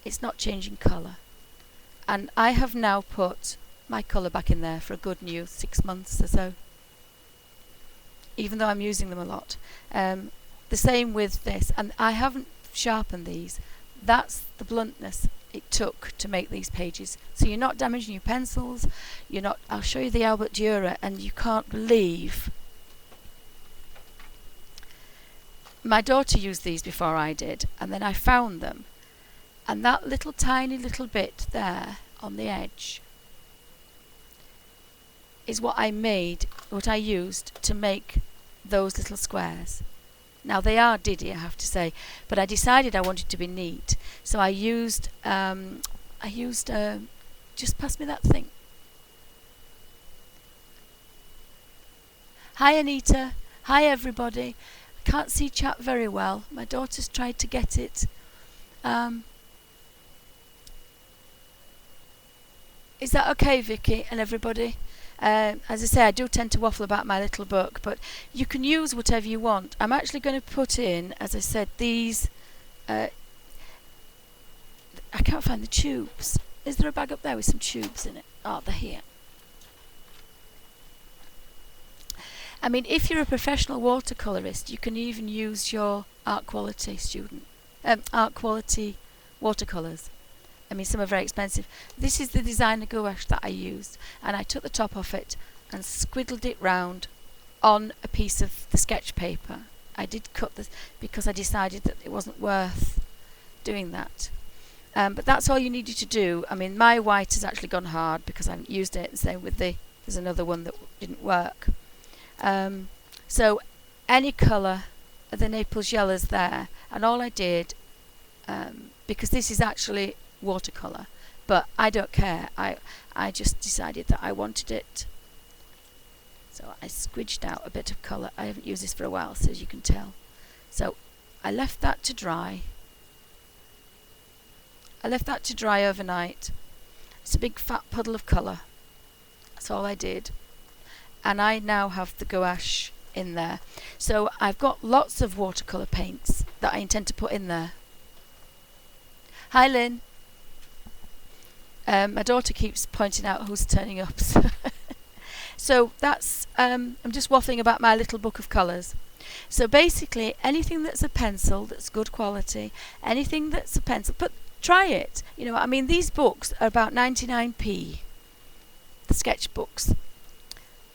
it's not changing colour. And I have now put my colour back in there for a good new 6 months or so, even though I'm using them a lot. The same with this, and I haven't sharpened these. That's the bluntness it took to make these pages. So you're not damaging your pencils, I'll show you the Albert Dürer, and you can't believe. My daughter used these before I did, and then I found them, and that little tiny little bit there on the edge is what I used to make those little squares. Now they are diddy, I have to say, but I decided I wanted to be neat, so I used just pass me that thing. Hi Anita, hi everybody. I can't see chat very well. My daughter's tried to get it. Is that okay, Vicky and everybody? As I say, I do tend to waffle about my little book, but you can use whatever you want. I'm actually going to put in, as I said, these... I can't find the tubes. Is there a bag up there with some tubes in it? Oh, they're here. I mean, if you're a professional watercolourist, you can even use your art quality art quality watercolours. I mean, some are very expensive. This is the designer gouache that I used, and I took the top off it and squiddled it round on a piece of the sketch paper. I did cut this because I decided that it wasn't worth doing that. But that's all you needed to do. I mean, my white has actually gone hard because I haven't used it. Same with there's another one that didn't work. So any colour of the Naples yellows there, and all I did, because this is actually watercolour, but I don't care. I just decided that I wanted it, so I squidged out a bit of colour. I haven't used this for a while, so as you can tell. So I left that to dry. I left that to dry overnight. It's a big fat puddle of colour. That's all I did. And I now have the gouache in there. So I've got lots of watercolour paints that I intend to put in there. Hi Lynn. My daughter keeps pointing out who's turning up. So that's, I'm just waffling about my little book of colours. So basically anything that's a pencil that's good quality, anything that's a pencil, but try it. You know, I mean, these books are about 99p. The sketchbooks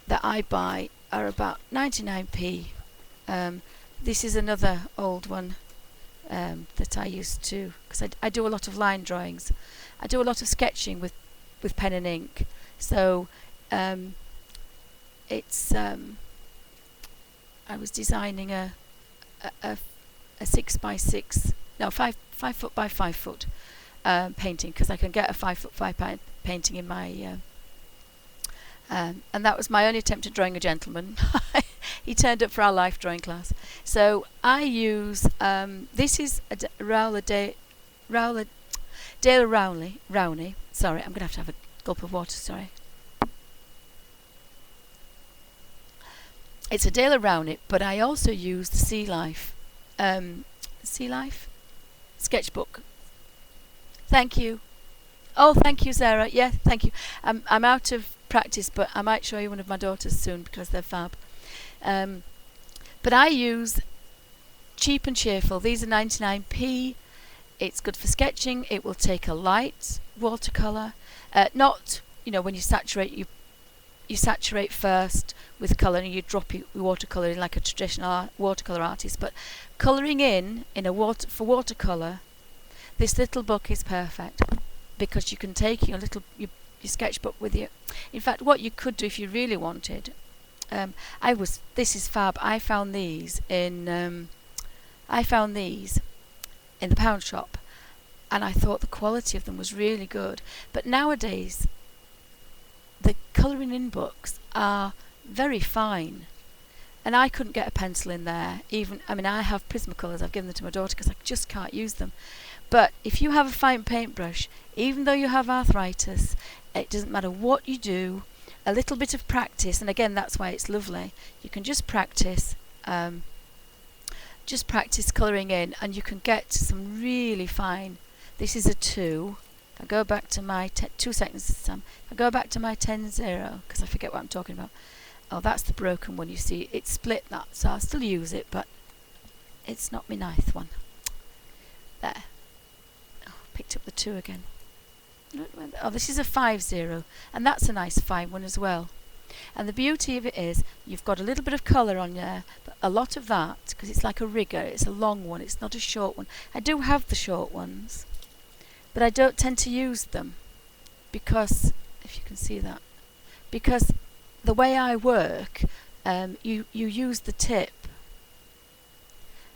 that I buy are about 99p. This is another old one that I used to, because I do a lot of line drawings. I do a lot of sketching with pen and ink. So it's I was designing a 6x6, no 5 foot by 5 foot painting, because I can get a 5 foot 5 painting in my and that was my only attempt at drawing a gentleman. He turned up for our life drawing class. So I use this is a Dale Rowney. Sorry, I'm going to have a gulp of water. Sorry. It's a Dale Rowney, but I also use the Sea Life sketchbook. Thank you. Oh, thank you, Sarah. Yeah, thank you. I'm out of practice, but I might show you one of my daughters soon because they're fab. But I use Cheap and Cheerful. These are 99p. It's good for sketching. It will take a light watercolour. Not, you know, when you saturate, you saturate first with colour and you drop your watercolour in like a traditional watercolour artist. But colouring in for watercolour, this little book is perfect because you can take your sketchbook with you. In fact, what you could do if you really wanted, this is fab. I found these in the pound shop, and I thought the quality of them was really good. But nowadays, the colouring in books are very fine, and I couldn't get a pencil in there. I mean, I have Prismacolors. I've given them to my daughter because I just can't use them. But if you have a fine paintbrush, even though you have arthritis, it doesn't matter what you do, a little bit of practice, and again, that's why it's lovely. You can just practice colouring in, and you can get some really fine. This is a 2. If I go back to my 2 seconds, Sam. If I go back to my 10-0, because I forget what I'm talking about. Oh, that's the broken one. You see, it's split that, so I'll still use it, but it's not my ninth one. There. Oh, picked up the 2 again. Oh, this is a 5-0, and that's a nice fine one as well. And the beauty of it is you've got a little bit of colour on there, but a lot of that, because it's like a rigger, it's a long one, it's not a short one. I do have the short ones, but I don't tend to use them because, if you can see that, because the way I work, you use the tip,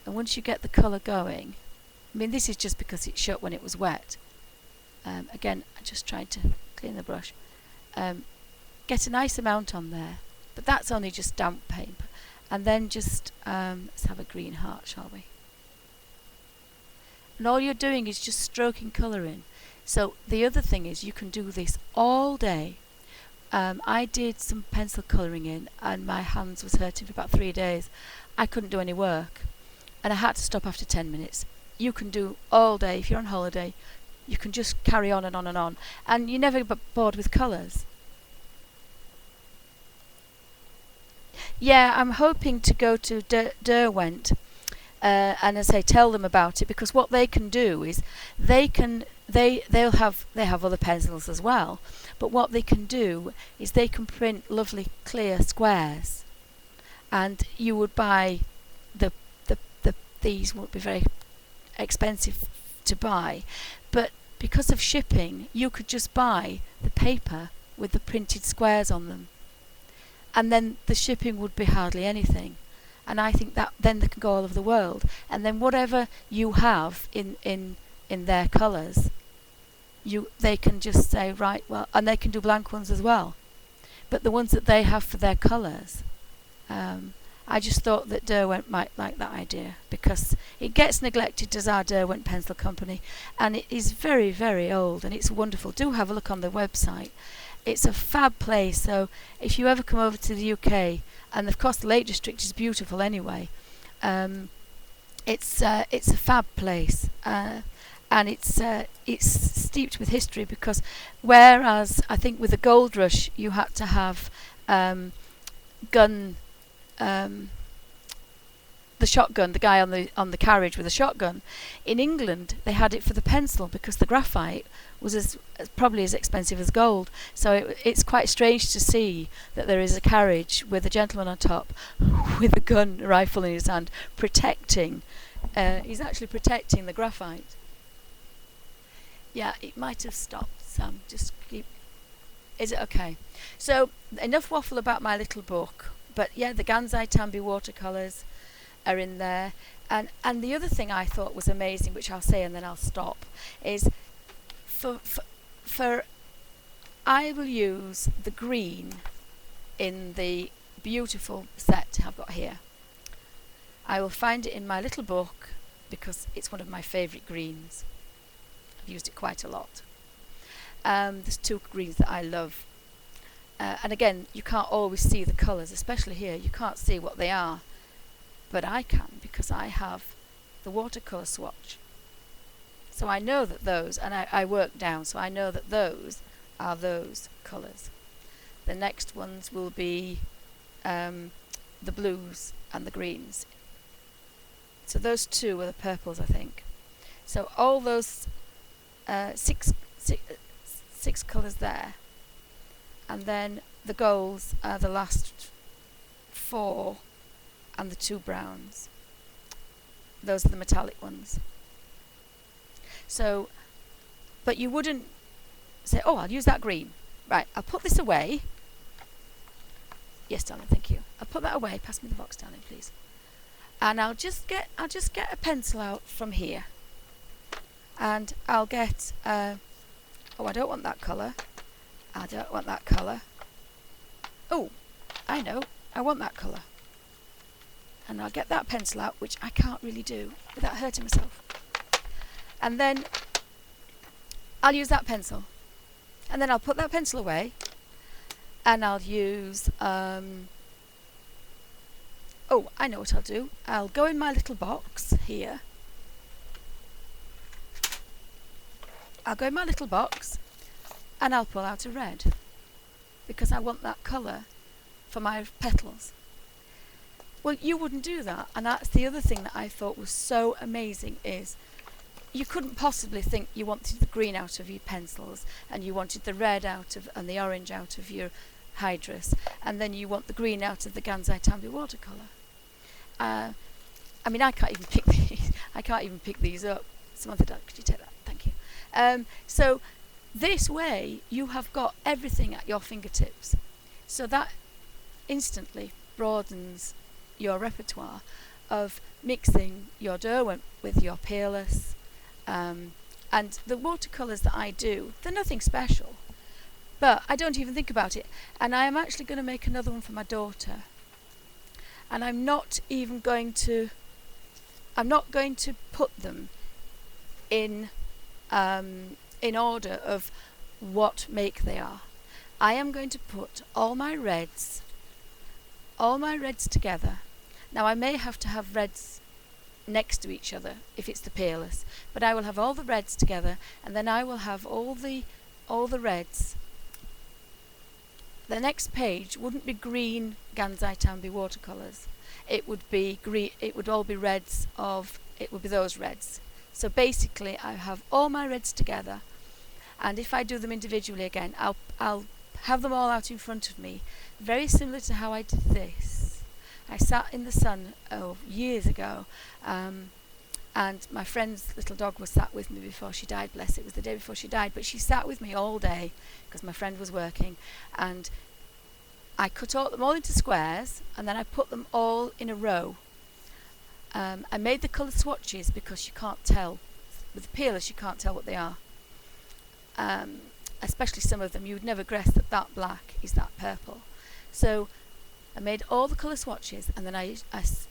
and once you get the colour going, I mean this is just because it shut when it was wet. Again, I just tried to clean the brush. Get a nice amount on there, but that's only just damp paper. And then just, let's have a green heart, shall we? And all you're doing is just stroking colour in. So the other thing is you can do this all day. I did some pencil colouring in and my hands was hurting for about 3 days. I couldn't do any work and I had to stop after 10 minutes. You can do all day if you're on holiday. You can just carry on and on and on, and you're never bored with colours. Yeah, I'm hoping to go to Derwent and as I say, tell them about it, because what they can do is they have other pencils as well, but what they can do is they can print lovely clear squares, and you would buy these won't be very expensive to buy, but because of shipping you could just buy the paper with the printed squares on them, and then the shipping would be hardly anything. And I think that then they can go all over the world, and then whatever you have in their colours, they can just say, right, well, and they can do blank ones as well, but the ones that they have for their colours, I just thought that Derwent might like that idea, because it gets neglected as our Derwent Pencil Company, and it is very, very old, and it's wonderful. Do have a look on the website. It's a fab place, so if you ever come over to the UK, and of course the Lake District is beautiful anyway, it's a fab place, and it's steeped with history, because whereas I think with the Gold Rush you had to have the shotgun, the guy on the carriage with a shotgun. In England they had it for the pencil, because the graphite was probably as expensive as gold. So it's quite strange to see that there is a carriage with a gentleman on top with a rifle in his hand, protecting. He's actually protecting the graphite. Yeah, it might have stopped, Sam. Just keep. Is it okay? So enough waffle about my little book. But yeah, the Gansai Tambi watercolours are in there. And the other thing I thought was amazing, which I'll say and then I'll stop, is for I will use the green in the beautiful set I've got here. I will find it in my little book because it's one of my favourite greens. I've used it quite a lot. There's two greens that I love. And again, you can't always see the colours, especially here. You can't see what they are. But I can, because I have the watercolour swatch. So I know that those, and I work down, so I know that those are those colours. The next ones will be the blues and the greens. So those two are the purples, I think. So all those six colours there. And then the golds are the last 4, and the 2 browns. Those are the metallic ones. So, but you wouldn't say, oh, I'll use that green. Right, I'll put this away. Yes, darling, thank you. I'll put that away. Pass me the box, darling, please. And I'll just get a pencil out from here. And I'll get, oh, I don't want that colour. I don't want that colour. Oh, I know, I want that colour. And I'll get that pencil out, which I can't really do without hurting myself. And then I'll use that pencil. And then I'll put that pencil away. And I'll use, oh, I know what I'll do. I'll go in my little box here. I'll go in my little box. And I'll pull out a red, because I want that colour for my petals. Well, you wouldn't do that, and that's the other thing that I thought was so amazing, is you couldn't possibly think you wanted the green out of your pencils, and you wanted the red out of, and the orange out of your hydrus, and then you want the green out of the Gansai Tambi watercolour. I mean, I can't even pick these. I can't even pick these up. Samantha, could you take that? Thank you. So this way you have got everything at your fingertips, so that instantly broadens your repertoire of mixing your Derwent with your peerless. And the watercolours that I do, they're nothing special, but I don't even think about it. And I am actually going to make another one for my daughter. And I'm not going to put them in order of what make they are. I am going to put all my reds together. Now I may have to have reds next to each other if it's the peerless, but I will have all the reds together, and then I will have all the reds. The next page wouldn't be green Gansite Ambi watercolours. It would be green. It would all be reds of. It would be those reds. So basically, I have all my reds together, and if I do them individually again, I'll have them all out in front of me, very similar to how I did this. I sat in the sun years ago, and my friend's little dog was sat with me before she died. Bless it, was the day before she died, but she sat with me all day because my friend was working, and I cut them all into squares, and then I put them all in a row. I made the colour swatches because you can't tell. With the peerless, you can't tell what they are. Especially some of them, you would never guess that black is that purple. So I made all the colour swatches, and then I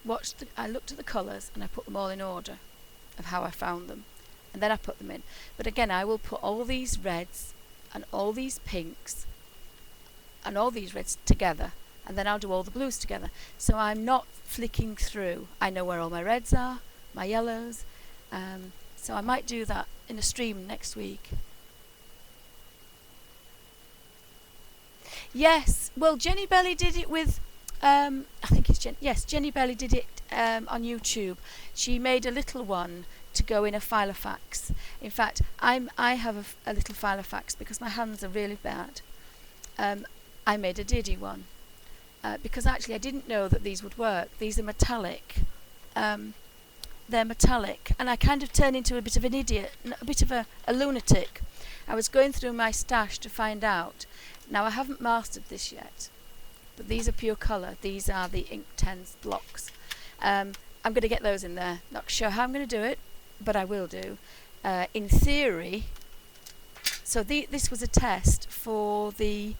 looked at the colours, and I put them all in order of how I found them, and then I put them in. But again, I will put all these reds and all these pinks and all these reds together, and then I'll do all the blues together. So I'm not flicking through. I know where all my reds are, my yellows, so I might do that in a stream next week. Yes, well, Jenny Belly did it with, I think it's Jenny Belly did it on YouTube. She made a little one to go in a Filofax. In fact, I have a little Filofax because my hands are really bad. I made a Diddy one because actually I didn't know that these would work. These are metallic. They're metallic, and I kind of turned into a bit of an idiot, a bit of a lunatic. I was going through my stash to find out. Now I haven't mastered this yet, but these are pure colour. These are the Ink10s blocks. I'm going to get those in there. Not sure how I'm going to do it, but I will do. In theory, so this was a test for the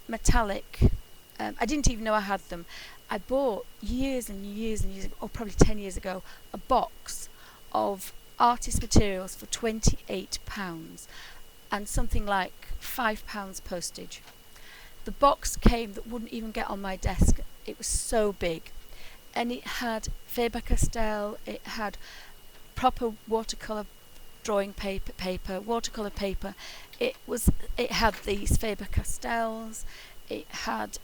metallic. I didn't even know I had them. I bought years and years and years ago, or probably 10 years ago, a box of artist materials for £28 and something like £5 postage. The box came that wouldn't even get on my desk. It was so big, and it had Faber-Castell. It had proper watercolour drawing paper, watercolour paper. It had these Faber-Castells. It had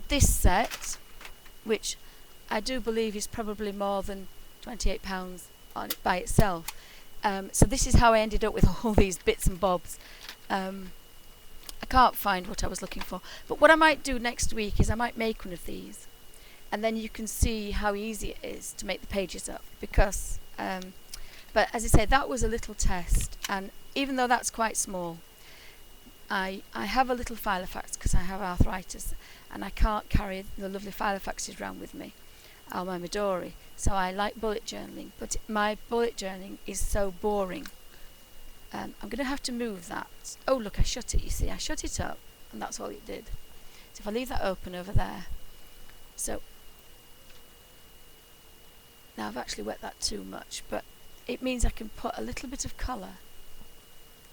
this set, which I do believe is probably more than £28 on it by itself. So this is how I ended up with all these bits and bobs. I can't find what I was looking for, but what I might do next week is I might make one of these, and then you can see how easy it is to make the pages up. Because, but as I say, that was a little test, and even though that's quite small, I have a little Filofax because I have arthritis, and I can't carry the lovely Filofaxes around with me, or my Midori. So I like bullet journaling, but my bullet journaling is so boring. I'm going to have to move that. Oh look, I shut it, you see. I shut it up, and that's all it did. So if I leave that open over there. So now I've actually wet that too much, but it means I can put a little bit of colour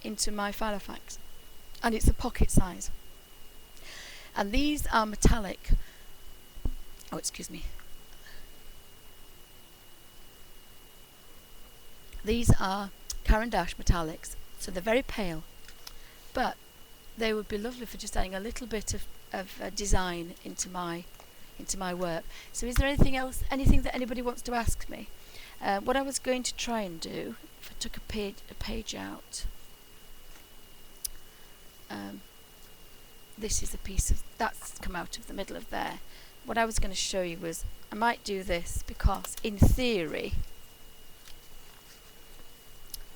into my Filofax, and it's a pocket size. And these are metallic. Oh, excuse me. These are Caran d'Ache metallics, so they're very pale, but they would be lovely for just adding a little bit of design into my work. So is there anything that anybody wants to ask me? What I was going to try and do, if I took a page out, this is a piece of that's come out of the middle of there. What I was going to show you was I might do this because in theory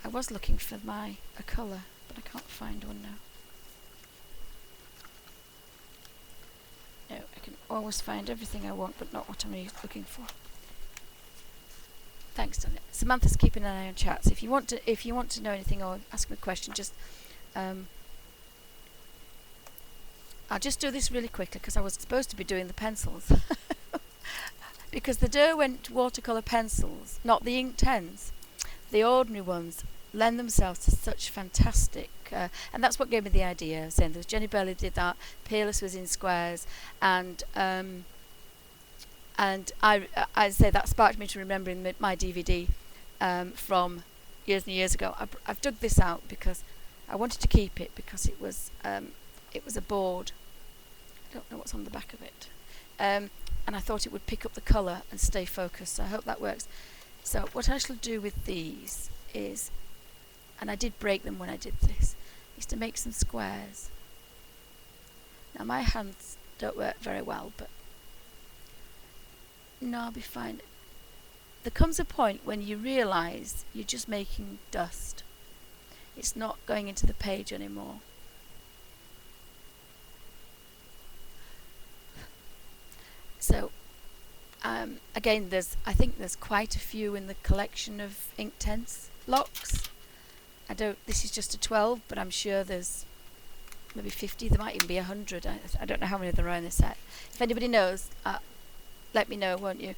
I was looking for a colour, but I can't find one now. No, I can always find everything I want, but not what I'm looking for. Thanks, Donna. Samantha's keeping an eye on chats. If you want to know anything or ask me a question, just I'll just do this really quickly because I was supposed to be doing the pencils. Because the Derwent watercolour pencils, not the Inktense, the ordinary ones, lend themselves to such fantastic, and that's what gave me the idea. Saying there was Jenny Burley did that, Peerless was in squares, and I say that sparked me to remembering my DVD from years and years ago. I've dug this out because I wanted to keep it because it was a board. I don't know what's on the back of it. And I thought it would pick up the colour and stay focused, so I hope that works. So what I shall do with these is, and I did break them when I did this, is to make some squares. Now my hands don't work very well, but no, I'll be fine. There comes a point when you realise you're just making dust. It's not going into the page anymore. So again, I think there's quite a few in the collection of Inktense blocks. This is just a 12, but I'm sure there's maybe 50. There might even be 100. I don't know how many there are in the set. If anybody knows, let me know, won't you?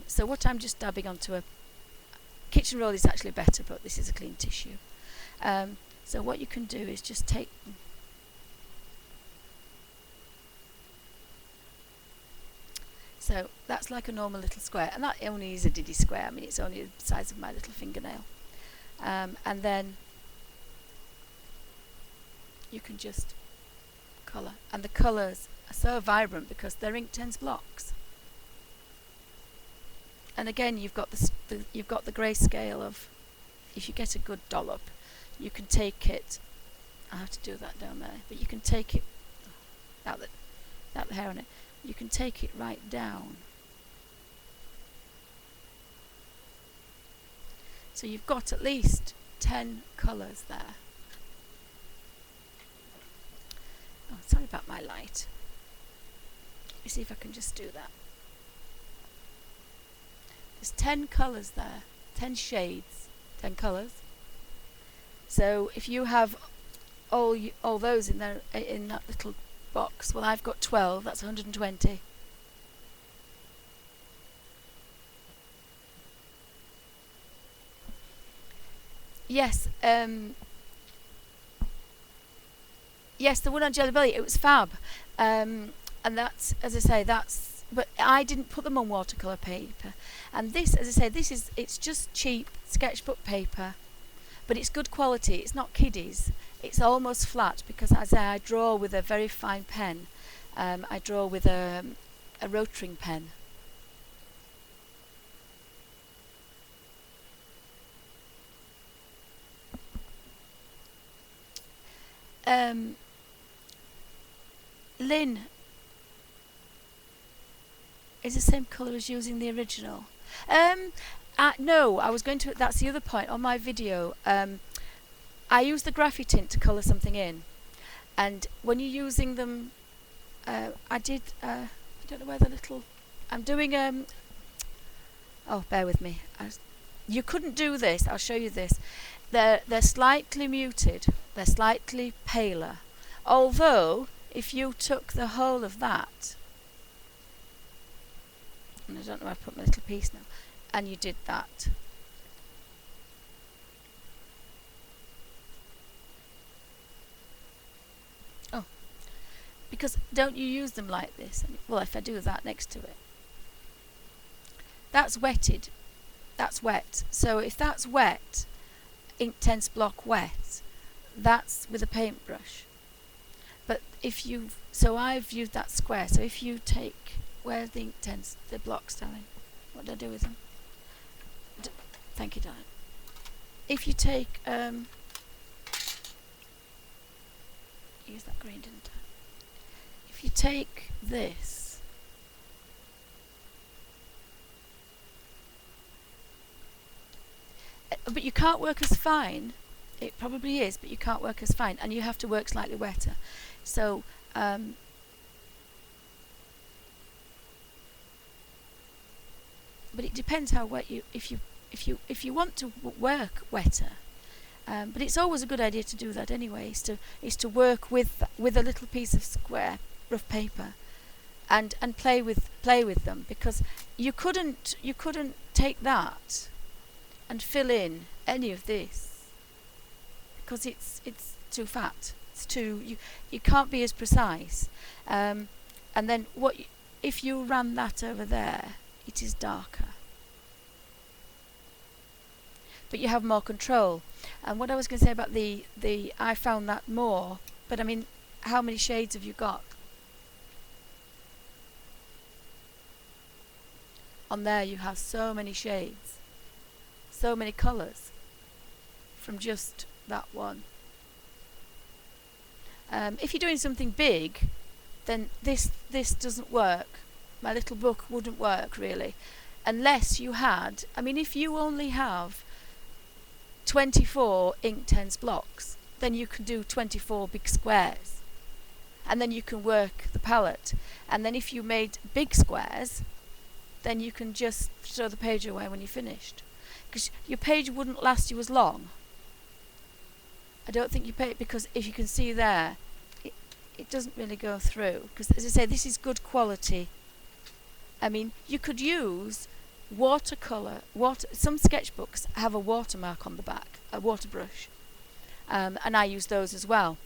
So what I'm just dabbing onto a kitchen roll is actually better, but this is a clean tissue. So what you can do is just take. So that's like a normal little square, and that only is a diddy square. I mean, it's only the size of my little fingernail. And then you can just colour, and the colours are so vibrant because they're Inktense blocks. And again, you've got the grayscale of, if you get a good dollop, you can take it. I have to do that down there, but you can take it without the hair on it. You can take it right down. So you've got at least 10 colours there. Oh, sorry about my light. Let me see if I can just do that. There's 10 colours there, 10 shades, 10 colours. So if you have all those in there in that little box, well, I've got 12. That's 120. Yes, yes, the one on Jelly Belly, it was fab, and that's, as I say, but I didn't put them on watercolour paper. And this, as I say, it's just cheap sketchbook paper, but it's good quality. It's not kiddies. It's almost flat because, as I draw with a very fine pen. I draw with a rotring pen. Lynn is the same colour as using the original. No, I was going to. That's the other point on my video. I use the Graffy tint to colour something in, and when you're using them, I did. I don't know where the little. I'm doing. Oh, bear with me. You couldn't do this. I'll show you this. They're slightly muted. They're slightly paler. Although, if you took the whole of that, and I don't know where I put my little piece now, and you did that. Oh, because don't you use them like this? Well, if I do that next to it, that's wetted. That's wet. So if that's wet, Inktense block wet, that's with a paintbrush. But if you, so I've used that square. So if you take, where's the Inktense, the blocks, darling? What do I do with them? Thank you, darling. If you take, use that green, didn't I? If you take this, but you can't work as fine. It probably is, but you can't work as fine, and you have to work slightly wetter. So but it depends how wet you, if you want to work wetter. But it's always a good idea to do that anyway. Is to work with a little piece of square rough paper, and play with them, because you couldn't take that and fill in any of this, because it's too fat. It's too you can't be as precise. And then if you ran that over there, it is darker. But you have more control. And what I was going to say about the I found that more. But I mean, how many shades have you got? On there you have so many shades, so many colours from just that one. If you're doing something big, then this doesn't work. My little book wouldn't work really, unless you had, I mean, if you only have 24 Inktense blocks, then you can do 24 big squares, and then you can work the palette. And then if you made big squares, then you can just throw the page away when you're finished, because your page wouldn't last you as long. I don't think you pay it, because if you can see there, it doesn't really go through, because as I say, this is good quality. I mean, you could use watercolour. Some sketchbooks have a watermark on the back, a water brush, and I use those as well.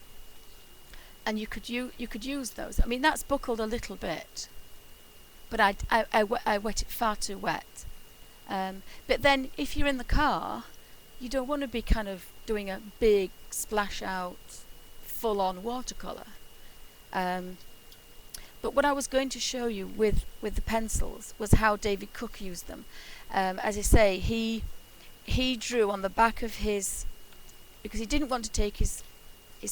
And you could use those. I mean, that's buckled a little bit, but I wet it far too wet. But then if you're in the car, you don't want to be kind of doing a big splash out, full-on watercolour. But what I was going to show you with the pencils was how David Cook used them. As I say, he drew on the back of his, because he didn't want to take his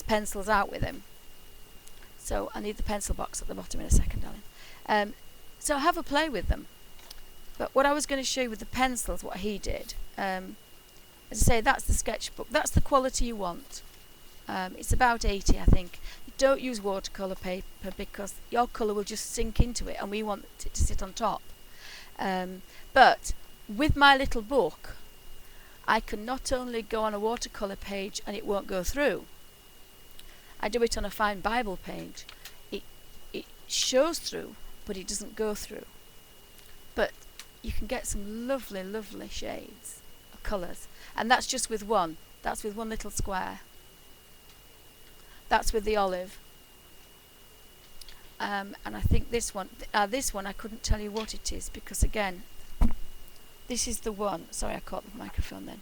pencils out with him. So I need the pencil box at the bottom in a second, darling. So have a play with them. But what I was going to show you with the pencils, what he did, as I say, that's the sketchbook. That's the quality you want. It's about 80, I think. You don't use watercolour paper, because your colour will just sink into it, and we want it to sit on top. But with my little book, I can not only go on a watercolour page and it won't go through. I do it on a fine Bible page. It shows through, but it doesn't go through. But you can get some lovely, lovely shades of colours. And that's just with one. That's with one little square. That's with the olive. And I think this one I couldn't tell you what it is, because again, this is the one. Sorry, I caught the microphone then.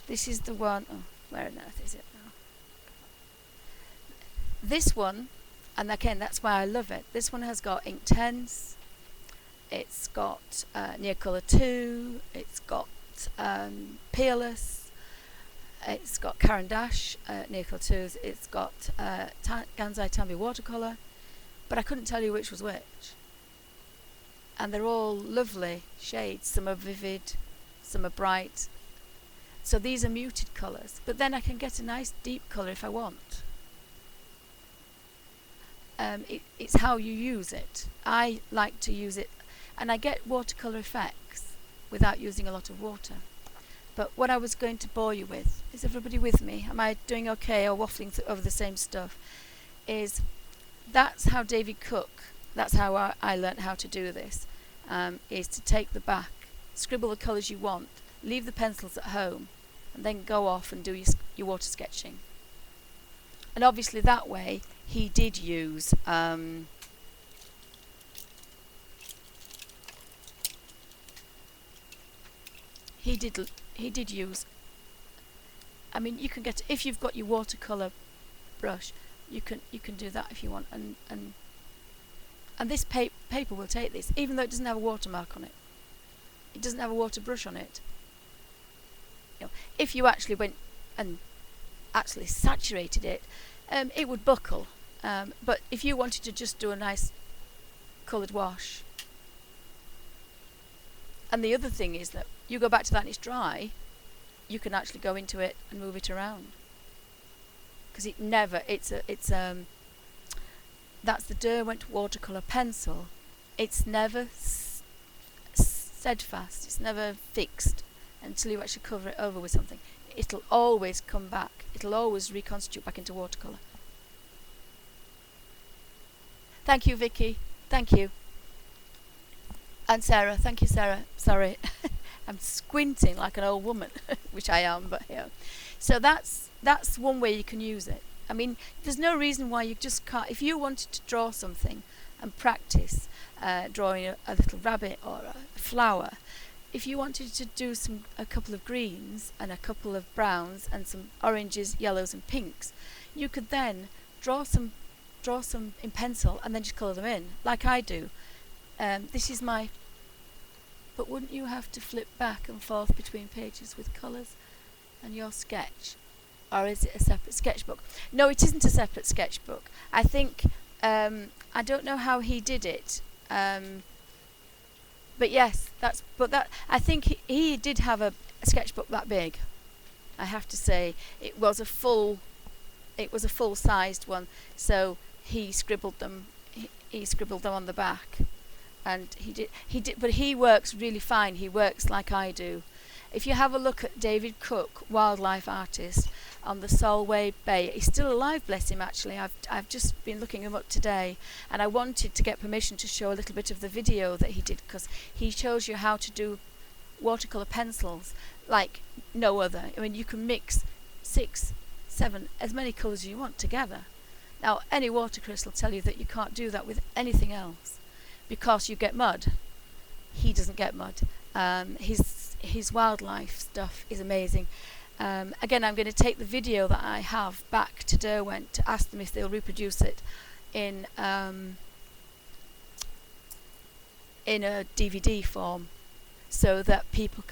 This is the one. Oh, where on earth is it now? This one, and again, that's why I love it. This one has got Inktense. It's got Neocolor 2. It's got Peerless. It's got Caran d'Ache, Neocolor 2s. It's got Gansai Tambi watercolour. But I couldn't tell you which was which. And they're all lovely shades. Some are vivid, some are bright. So these are muted colours. But then I can get a nice deep colour if I want. It's how you use it. I like to use it, and I get watercolour effects without using a lot of water. But what I was going to bore you with, is everybody with me? Am I doing okay, or waffling over the same stuff? That's how David Cook, that's how I learnt how to do this, is to take the back, scribble the colours you want, leave the pencils at home, and then go off and do your water sketching. And obviously that way he did use he did use, I mean, you can get, if you've got your watercolour brush, you can do that if you want, and this paper will take this, even though it doesn't have a watermark on it. It doesn't have a water brush on it. You know, if you actually went and actually saturated it, it would buckle. But if you wanted to just do a nice coloured wash, and the other thing is that you go back to that and it's dry, you can actually go into it and move it around, because that's the Derwent watercolour pencil. It's never steadfast. It's never fixed until you actually cover it over with something. It'll always come back. It'll always reconstitute back into watercolour. Thank you, Vicky. Thank you. And Sarah. Thank you, Sarah. Sorry. I'm squinting like an old woman, which I am, but yeah. So that's one way you can use it. I mean, there's no reason why you just can't. If you wanted to draw something and practice drawing a little rabbit or a flower, if you wanted to do a couple of greens and a couple of browns and some oranges, yellows and pinks, you could then draw some in pencil and then just colour them in, like I do. This is my... But wouldn't you have to flip back and forth between pages with colours and your sketch? Or is it a separate sketchbook? No, it isn't a separate sketchbook. I think... I don't know how he did it. But yes, I think he did have a sketchbook that big. I have to say, it was a full-sized one. So he scribbled them. He scribbled them on the back, and he did. But he works really fine. He works like I do. If you have a look at David Cook, wildlife artist, on the Solway Bay, he's still alive, bless him. Actually, I've just been looking him up today, and I wanted to get permission to show a little bit of the video that he did, because he shows you how to do watercolor pencils like no other. I mean, you can mix 6, 7, as many colors as you want together. Now, any watercolorist will tell you that you can't do that with anything else because you get mud. He doesn't get mud. His wildlife stuff is amazing. Again, I'm going to take the video that I have back to Derwent to ask them if they'll reproduce it in a DVD form, so that people,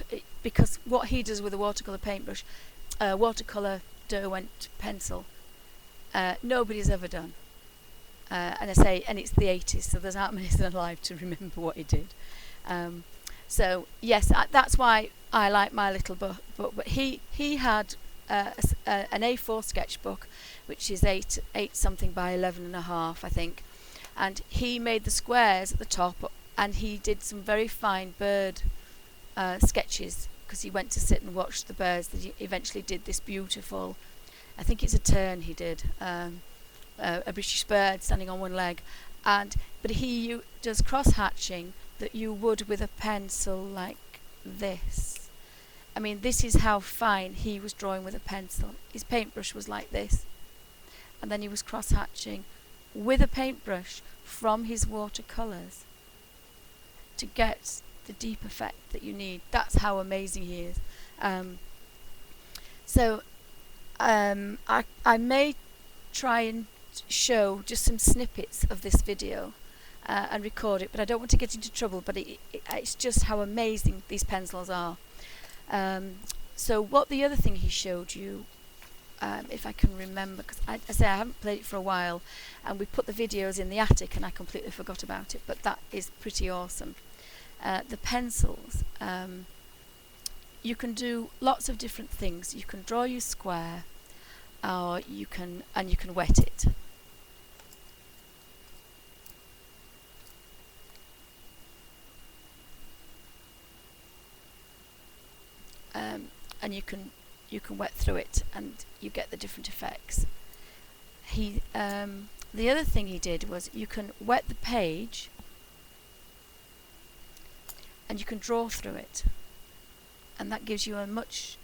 because what he does with a watercolor paintbrush, watercolor Derwent pencil, nobody's ever done. And it's the 80s, so there's not many alive to remember what he did. So yes, that's why I like my little book. But he had an A4 sketchbook, which is 8 something by 11.5, I think, and he made the squares at the top, and he did some very fine bird sketches, because he went to sit and watch the birds. That he eventually did this beautiful, I think it's a tern he did, a British bird standing on one leg, but he does cross hatching that you would with a pencil like this. I mean, this is how fine he was drawing with a pencil. His paintbrush was like this, and then he was cross hatching with a paintbrush from his watercolours to get the deep effect that you need. That's how amazing he is. I may try and show just some snippets of this video and record it, but I don't want to get into trouble. But it's just how amazing these pencils are. So what the other thing he showed you, if I can remember, because I haven't played it for a while, and we put the videos in the attic and I completely forgot about it, but that is pretty awesome. The pencils, you can do lots of different things. You can draw your square, or you can wet it. And you can wet through it, and you get the different effects. The other thing he did was you can wet the page, and you can draw through it, and that gives you a much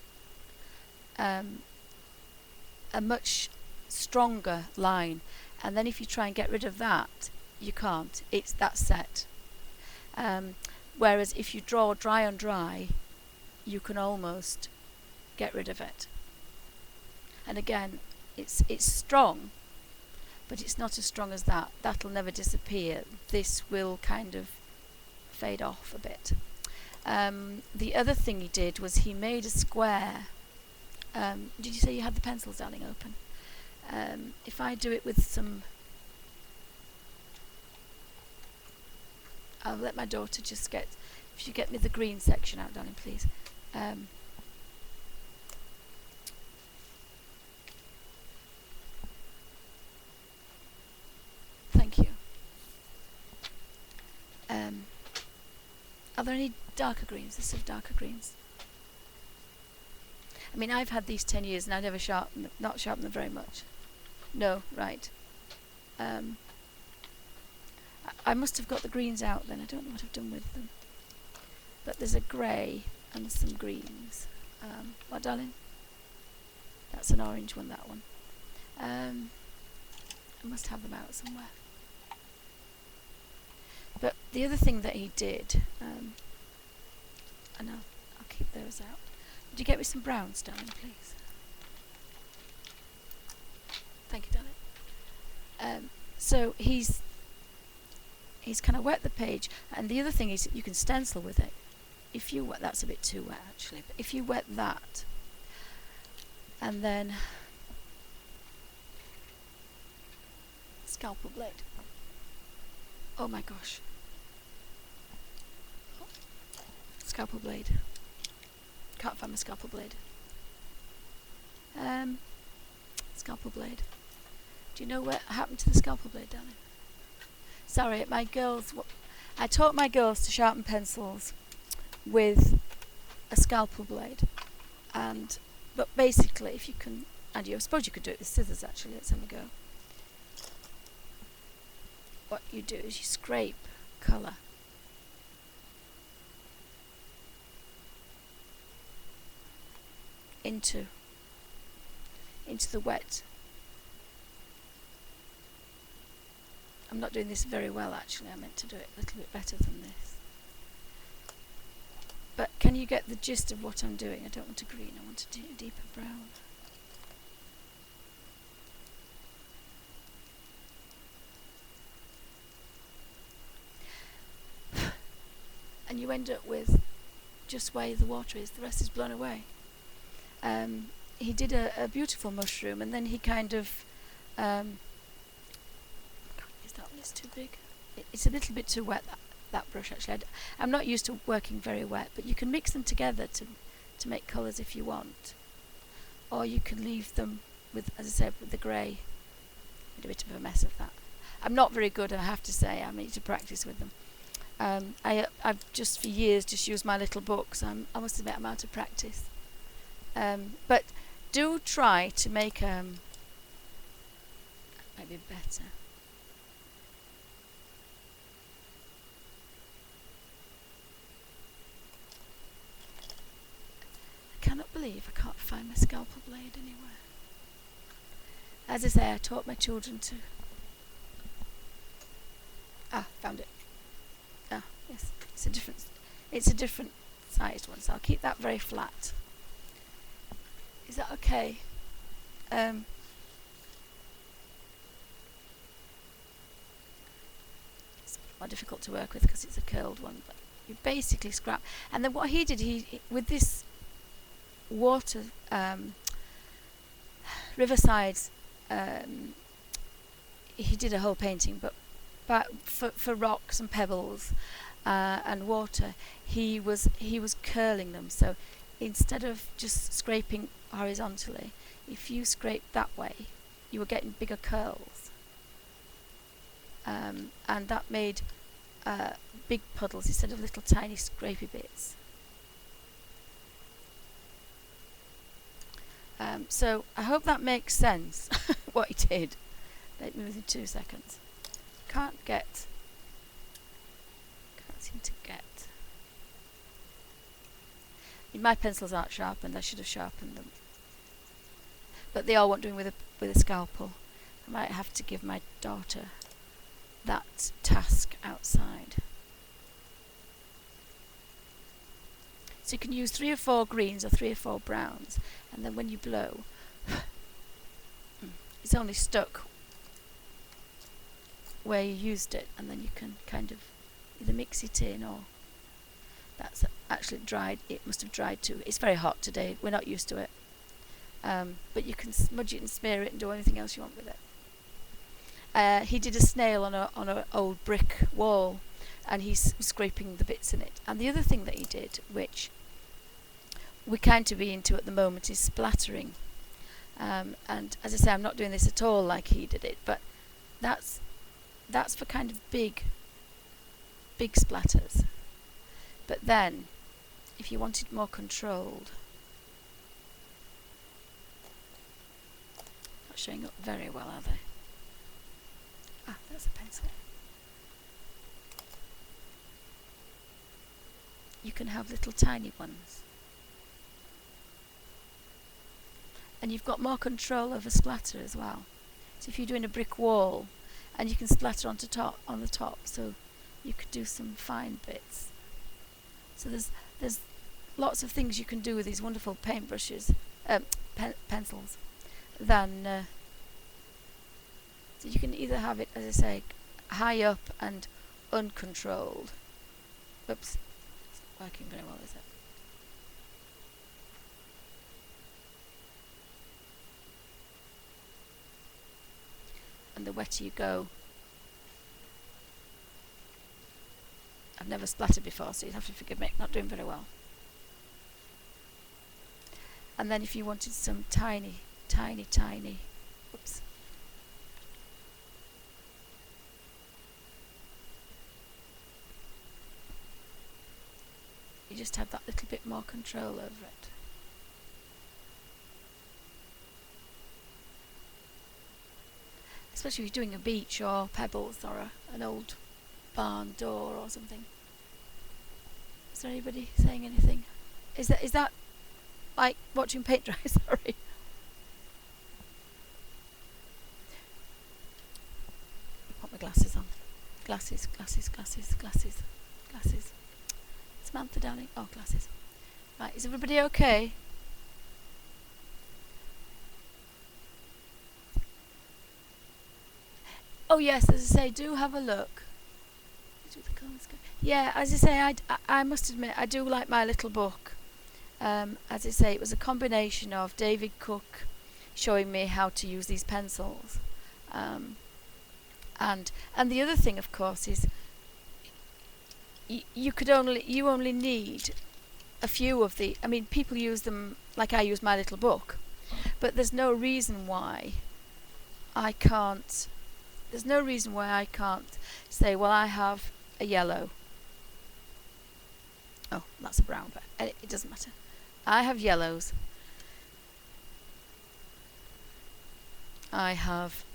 stronger line. And then if you try and get rid of that, you can't. It's that set. Whereas if you draw dry on dry, you can almost get rid of it. And again, it's strong, but it's not as strong as that. That'll never disappear. This will kind of fade off a bit. The other thing he did was he made a square. Did you say you had the pencils, darling, open? If I do it with some... I'll let my daughter just get... If you get me the green section out, darling, please. Thank you. there any darker greens? This is darker greens. I mean, I've had these 10 years and I never not sharpened them very much. No, right. I must have got the greens out then. I don't know what I've done with them. But there's a grey and some greens. What, darling? That's an orange one, that one. I must have them out somewhere. But the other thing that he did, and I'll keep those out. Would you get me some browns, darling, please? Thank you, darling. So he's kind of wet the page, and the other thing is you can stencil with it. If you wet, that's a bit too wet actually, but if you wet that, and then scalpel blade. Oh my gosh. Oh. Scalpel blade. Can't find my scalpel blade. Scalpel blade. Do you know what happened to the scalpel blade, darling? Sorry, I taught my girls to sharpen pencils with a scalpel blade, but basically, if you can, and I suppose you could do it with scissors actually. Let's have a go. What you do is you scrape colour into the wet. I'm not doing this very well actually. I meant to do it a little bit better than this. But can you get the gist of what I'm doing? I don't want a green, I want a deeper brown. And you end up with just where the water is, the rest is blown away. He did a beautiful mushroom, and then he kind of that one is too big. It's a little bit too wet, that brush actually. I'm not used to working very wet, but you can mix them together to make colours if you want, or you can leave them with, as I said, with the grey. Made a bit of a mess of that. I'm not very good, I have to say. I need to practice with them. I've just for years just used my little books. I must admit I'm out of practice. But do try to make might be better. I cannot believe I can't find my scalpel blade anywhere. As I say, I taught my children to... found it. Yes, it's a different sized one, so I'll keep that very flat. Is that okay? It's more difficult to work with because it's a curled one, but you basically scrap. And then what he did, he with this water riversides, he did a whole painting, but for rocks and pebbles and water, he was curling them. So instead of just scraping horizontally, if you scraped that way, you were getting bigger curls, and that made big puddles instead of little tiny scrapey bits. So I hope that makes sense what he did. Let me within 2 seconds. Can't seem to get. I mean, my pencils aren't sharpened. I should have sharpened them, but they all want doing with a scalpel. I might have to give my daughter that task outside. So you can use 3 or 4 greens or 3 or 4 browns, and then when you blow, it's only stuck where you used it, and then you can kind of either mix it in, or that's actually dried. It must have dried too. It's very hot today. We're not used to it, but you can smudge it and smear it and do anything else you want with it. He did a snail on an old brick wall, and he's scraping the bits in it. And the other thing that he did, which we kind of be into at the moment, is splattering. And as I say, I'm not doing this at all like he did it, but that's for kind of big splatters. But then, if you want it more controlled, not showing up very well, are they? Ah, there's a pencil. You can have little tiny ones. And you've got more control over splatter as well. So if you're doing a brick wall, and you can splatter on the top, so you could do some fine bits. So there's lots of things you can do with these wonderful paintbrushes, pencils. So you can either have it, as I say, high up and uncontrolled. Oops, it's not working very well, is it? And the wetter you go. I've never splattered before, so you'd have to forgive me, not doing very well. And then if you wanted some tiny, oops. You just have that little bit more control over it. Especially if you're doing a beach or pebbles or an old barn door or something. Is there anybody saying anything? Is that like watching paint dry? Sorry. Put my glasses on. Glasses. Samantha, darling. Oh, glasses. Right, is everybody okay? Oh yes, as I say, do have a look. Yeah, as I say, I must admit, I do like my little book. As I say, it was a combination of David Cook showing me how to use these pencils, and the other thing, of course, is you only need a few of the. I mean, people use them like I use my little book, but there's no reason why I can't. There's no reason why I can't say, well, I have a yellow. Oh, that's a brown, but it doesn't matter. I have yellows. I have.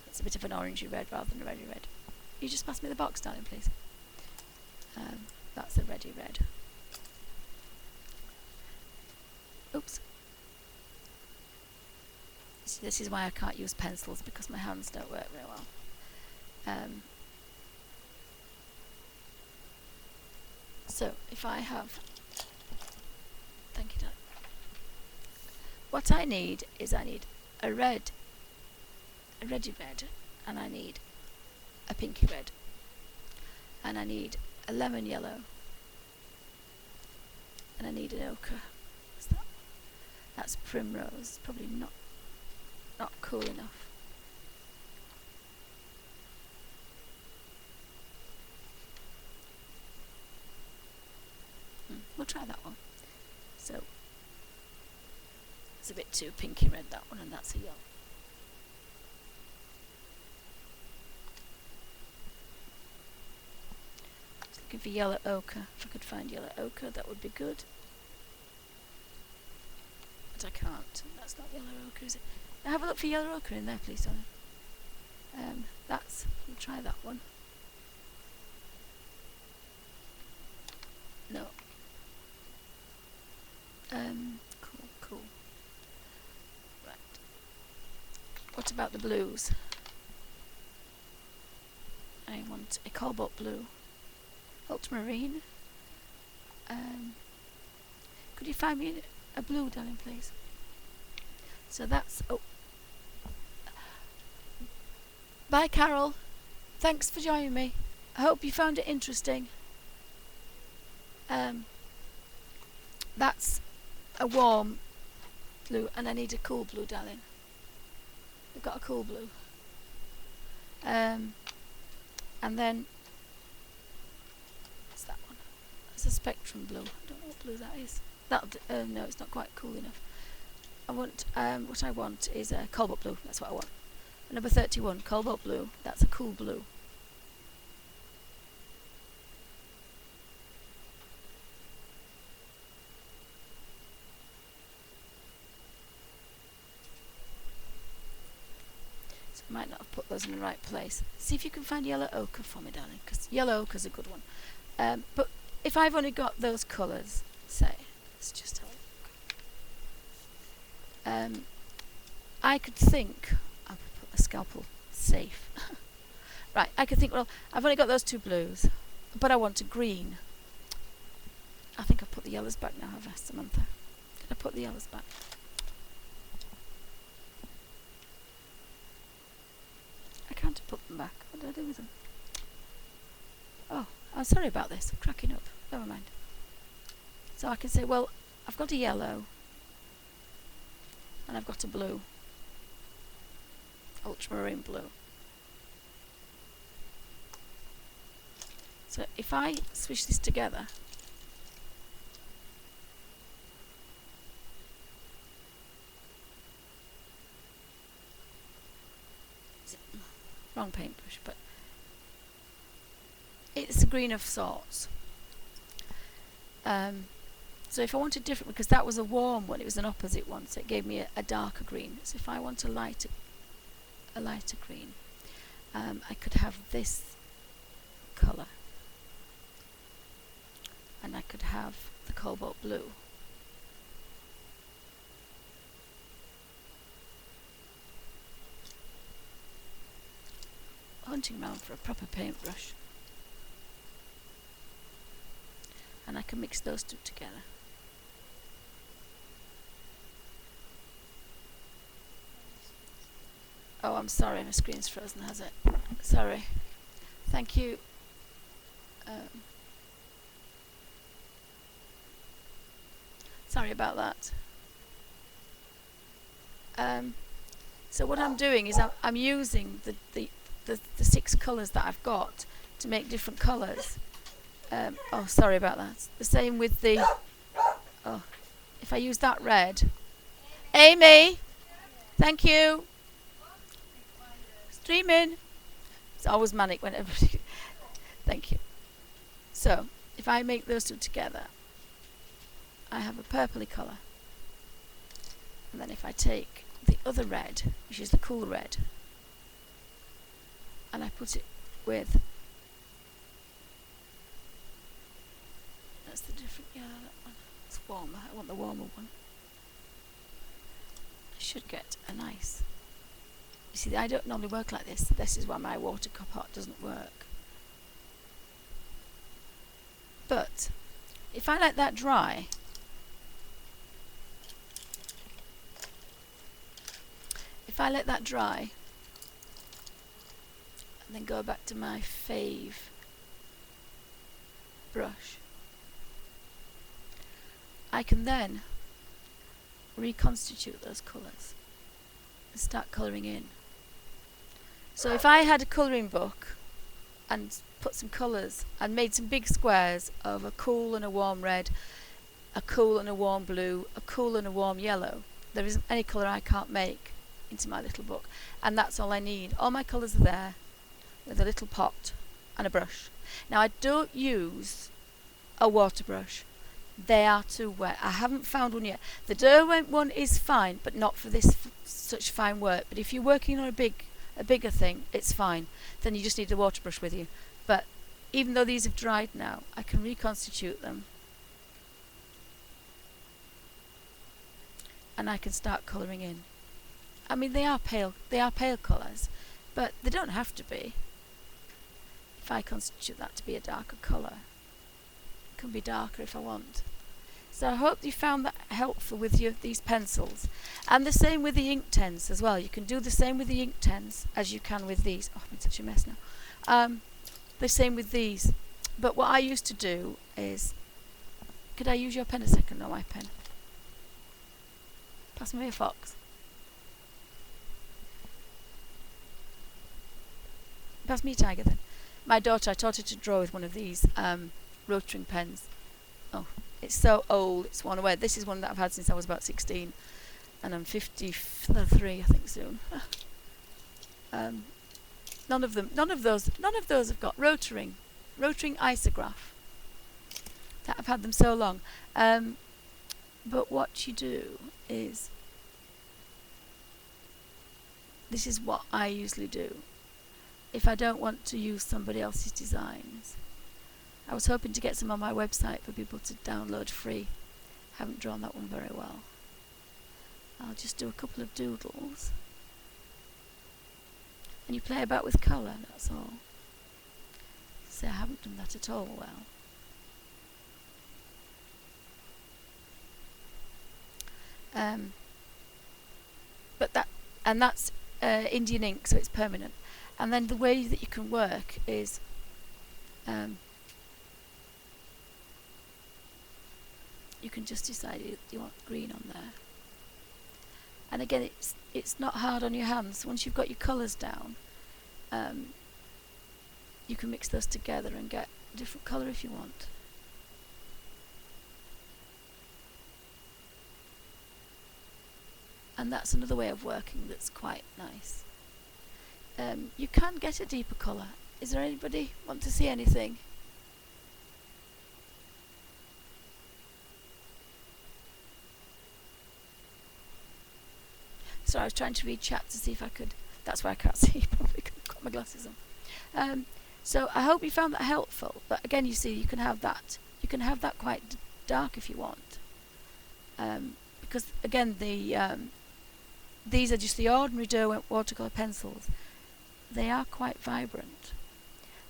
It's a bit of an orangey red rather than a reddy red. You just pass me the box, darling, please. That's a reddy red. Oops. This is why I can't use pencils, because my hands don't work very well. So if I have, thank you, darling. What I need is a reddy red, and I need a pinky red, and I need a lemon yellow, and I need an ochre. What's that? That's primrose. Probably not cool enough. We'll try that one. So it's a bit too pinky red, that one, and that's a yellow. Just looking for yellow ochre. If I could find yellow ochre, that would be good. But I can't. That's not yellow ochre, is it? Now have a look for yellow ochre in there, please, darling. We'll try that one. No. Cool. Right. What about the blues? I want a cobalt blue. Ultramarine. Could you find me a blue, darling, please? So that's... Oh. Bye, Carol. Thanks for joining me. I hope you found it interesting. That's a warm blue, and I need a cool blue, darling. We've got a cool blue. And then what's that one? That's a spectrum blue. I don't know what blue that is. No, it's not quite cool enough. What I want is a cobalt blue. That's what I want. Number 31, cobalt blue. That's a cool blue. Might not have put those in the right place. See if you can find yellow ochre for me, darling, because yellow ochre's a good one. But if I've only got those colours, say, let's just have a look. I could think, I'll put the scalpel safe. Right, I could think, well, I've only got those two blues, but I want a green. I think I've put the yellows back now, have I, Samantha? Did I put the yellows back? I can't have put them back. What did I do with them? Oh, I'm sorry about this. I'm cracking up. Never mind. So I can say, well, I've got a yellow and I've got a blue. Ultramarine blue. So if I swish this together, wrong paintbrush, but it's a green of sorts. So if I wanted different, because that was a warm one, it was an opposite one, so it gave me a darker green. So if I want a lighter green, I could have this colour, and I could have the cobalt blue. Hunting around for a proper paintbrush, and I can mix those two together. Oh, I'm sorry, my screen's frozen, has it? Sorry. Thank you. Sorry about that. So what I'm doing is I'm using the 6 colours that I've got to make different colours. Oh, sorry about that. The same with the... Oh, if I use that red... Amy! Thank you! Streaming! It's always manic when everybody... Thank you. So, if I make those two together, I have a purpley colour. And then if I take the other red, which is the cool red, and I put it with... That's the different... Yeah, that one. It's warmer. I want the warmer one. I should get a nice... You see, I don't normally work like this. This is why my watercolour pot doesn't work. But if I let that dry, and then go back to my fave brush, I can then reconstitute those colours and start colouring in. So if I had a colouring book and put some colours and made some big squares of a cool and a warm red, a cool and a warm blue, a cool and a warm yellow, there isn't any colour I can't make into my little book, and that's all I need. All my colours are there with a little pot and a brush. Now I don't use a water brush. They are too wet. I haven't found one yet. The Derwent one is fine, but not for this such fine work. But if you're working on a bigger thing, it's fine. Then you just need a water brush with you. But even though these have dried now, I can reconstitute them, and I can start colouring in. I mean, they are pale colours, but they don't have to be. If I constitute that to be a darker colour, it can be darker if I want. So I hope you found that helpful with these pencils. And the same with the ink tens as well. You can do the same with the ink tens as you can with these. Oh, I'm in such a mess now. The same with these. But what I used to do is... Could I use your pen a second, or my pen? Pass me a fox. Pass me a tiger then. My daughter, I taught her to draw with one of these rotring pens. Oh, it's so old, it's worn away. This is one that I've had since I was about 16, and I'm 53, I think, soon. None of those have got rotaring isograph. That I've had them so long. But what you do is this is what I usually do if I don't want to use somebody else's designs. I was hoping to get some on my website for people to download free. Haven't drawn that one very well. I'll just do a couple of doodles. And you play about with colour, that's all. So I haven't done that at all well. That's Indian ink, so it's permanent. And then the way that you can work is you can just decide you want green on there. And again, it's not hard on your hands. Once you've got your colours down, you can mix those together and get a different colour if you want. And that's another way of working that's quite nice. You can get a deeper colour. Is there anybody want to see anything? So I was trying to read chat to see if I could. That's why I can't see. Probably could have got my glasses on. So I hope you found that helpful. But again, you see, you can have that. You can have that quite dark if you want. Because again, these are just the ordinary Derwent watercolour pencils. They are quite vibrant.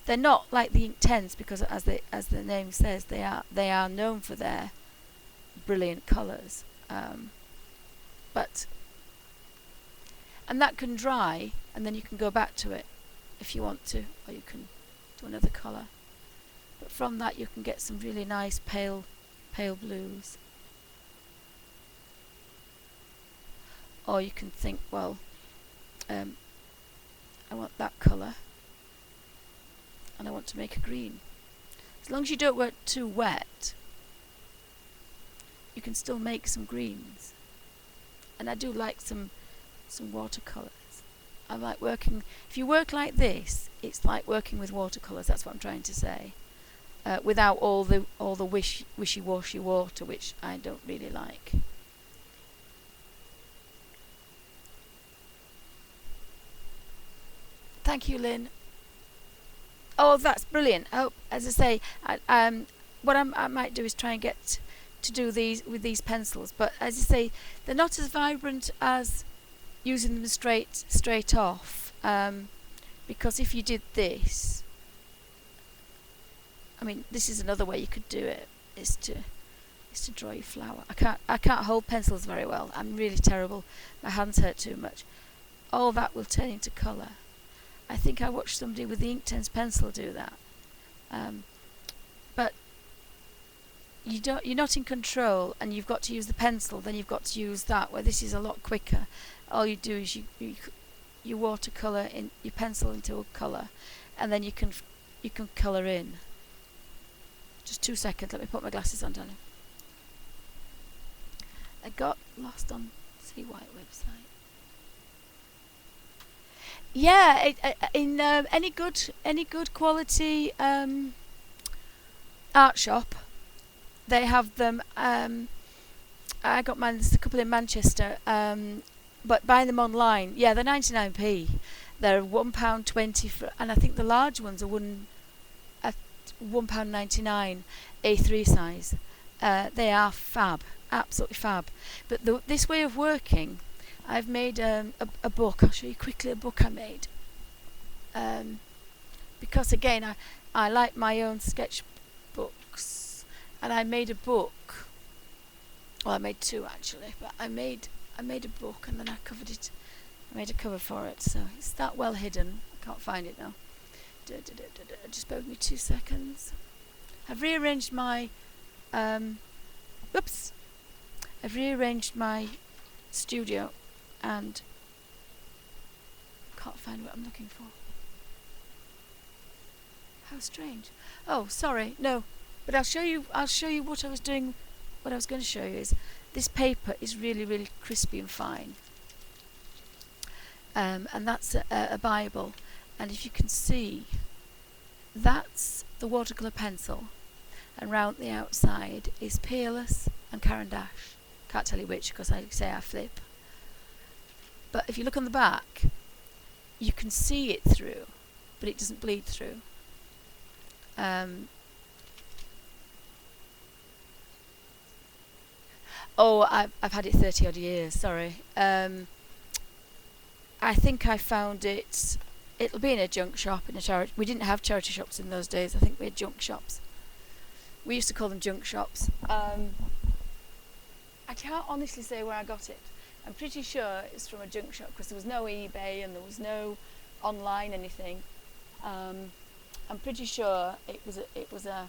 They're not like the Inktense because, as the name says, they are known for their brilliant colours. And that can dry, and then you can go back to it if you want to, or you can do another colour. But from that you can get some really nice pale blues. Or you can think, well, I want that colour, and I want to make a green. As long as you don't work too wet, you can still make some greens. And I do like some watercolours. I like working. If you work like this, it's like working with watercolours. That's what I'm trying to say. Without all the wishy-washy water, which I don't really like. Thank you, Lynn. Oh, that's brilliant. I hope, as I say, what I might do is try and get to do these with these pencils. But as I say, they're not as vibrant as using them straight off. Because if you did this, I mean, this is another way you could do it. Is to draw your flower. I can't hold pencils very well. I'm really terrible. My hands hurt too much. All that will turn into colour. I think I watched somebody with the Inktense pencil do that. But you're not in control, and you've got to use the pencil. Then you've got to use that, where this is a lot quicker. All you do is you watercolour in your pencil into a colour, and then you can colour in. Just 2 seconds. Let me put my glasses on, darling. I got lost on C White website. Yeah, in any good quality art shop, they have them. I got mine. There's a couple in Manchester, but buying them online, yeah, they're 99p. They're £1.20 for, and I think the large ones are £1.99, A3 size. They are fab, absolutely fab. But this way of working, I've made a book. I'll show you quickly a book I made. Because again, I like my own sketchbooks, and I made a book. Well, I made two actually, but I made a book, and then I covered it. I made a cover for it, so it's that well hidden. I can't find it now. Just bear with me 2 seconds. I've rearranged my I've rearranged my studio and can't find what I'm looking for. How strange. Oh, sorry, no. But I'll show you what I was doing. What I was going to show you is this paper is really, really crispy and fine. And that's a Bible. And if you can see, that's the watercolour pencil. And round the outside is Peerless and Caran d'Ache. Can't tell you which because I say I flip. But if you look on the back, you can see it through, but it doesn't bleed through. Oh, I've had it 30 odd years, sorry. I think I found it, it'll be in a junk shop, in a charity. We didn't have charity shops in those days, I think we had junk shops. We used to call them junk shops. I can't honestly say where I got it. I'm pretty sure it's from a junk shop because there was no eBay and there was no online anything. I'm pretty sure it was a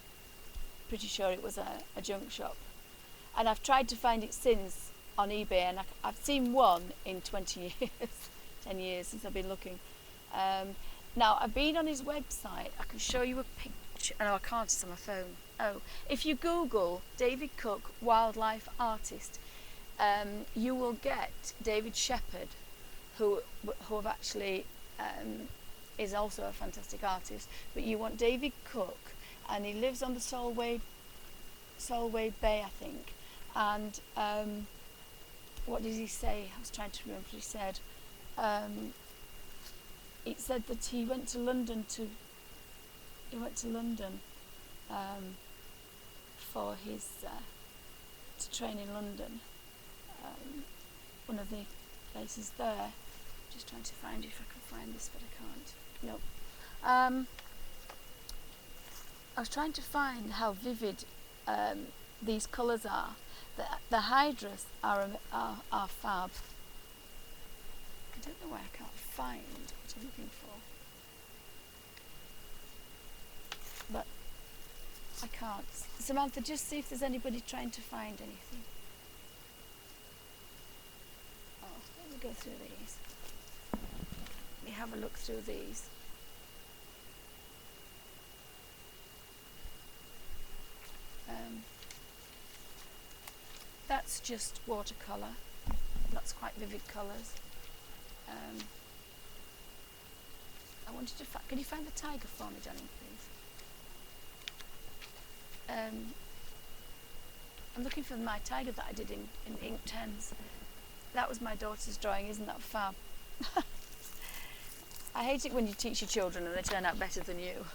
junk shop. And I've tried to find it since on eBay, and I've seen one in 20 years, 10 years since I've been looking. Now, I've been on his website. I can show you a picture. No, I can't, it's on my phone. Oh, if you Google David Cook, wildlife artist, you will get David Shepherd, who have actually is also a fantastic artist. But you want David Cook, and he lives on the Solway Bay, I think. And what did he say? I was trying to remember what he said. It said that he went to London for his to train in London. One of the places there. Just trying to find if I can find this, but I can't. Nope. I was trying to find how vivid these colours are. The hydras are fab. I don't know why I can't find what I'm looking for, but I can't. Samantha, just see if there's anybody trying to find anything. Oh, let me go through these. Let me have a look through these. That's just watercolour. That's quite vivid colours. I wanted to can you find the tiger for me, darling, please? I'm looking for my tiger that I did in ink tens. That was my daughter's drawing. Isn't that fab? I hate it when you teach your children and they turn out better than you.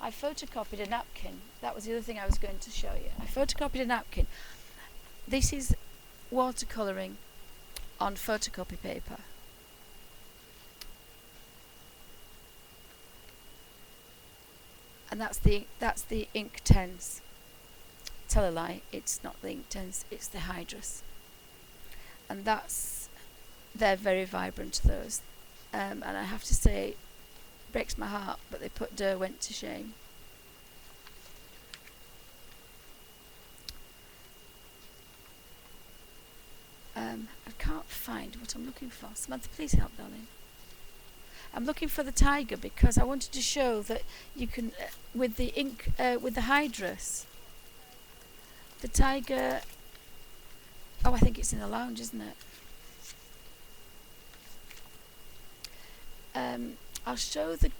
I photocopied a napkin. That was the other thing I was going to show you. I photocopied a napkin. This is watercolouring on photocopy paper. And that's the ink tens. Tell a lie, it's not the ink tens, it's the hydras. And they're very vibrant, those. And I have to say, it breaks my heart, but they put Derwent to shame. I can't find what I'm looking for. Samantha, please help, darling. I'm looking for the tiger because I wanted to show that you can, with the ink, with the hydras, the tiger. Oh, I think it's in the lounge, isn't it? I'll show the.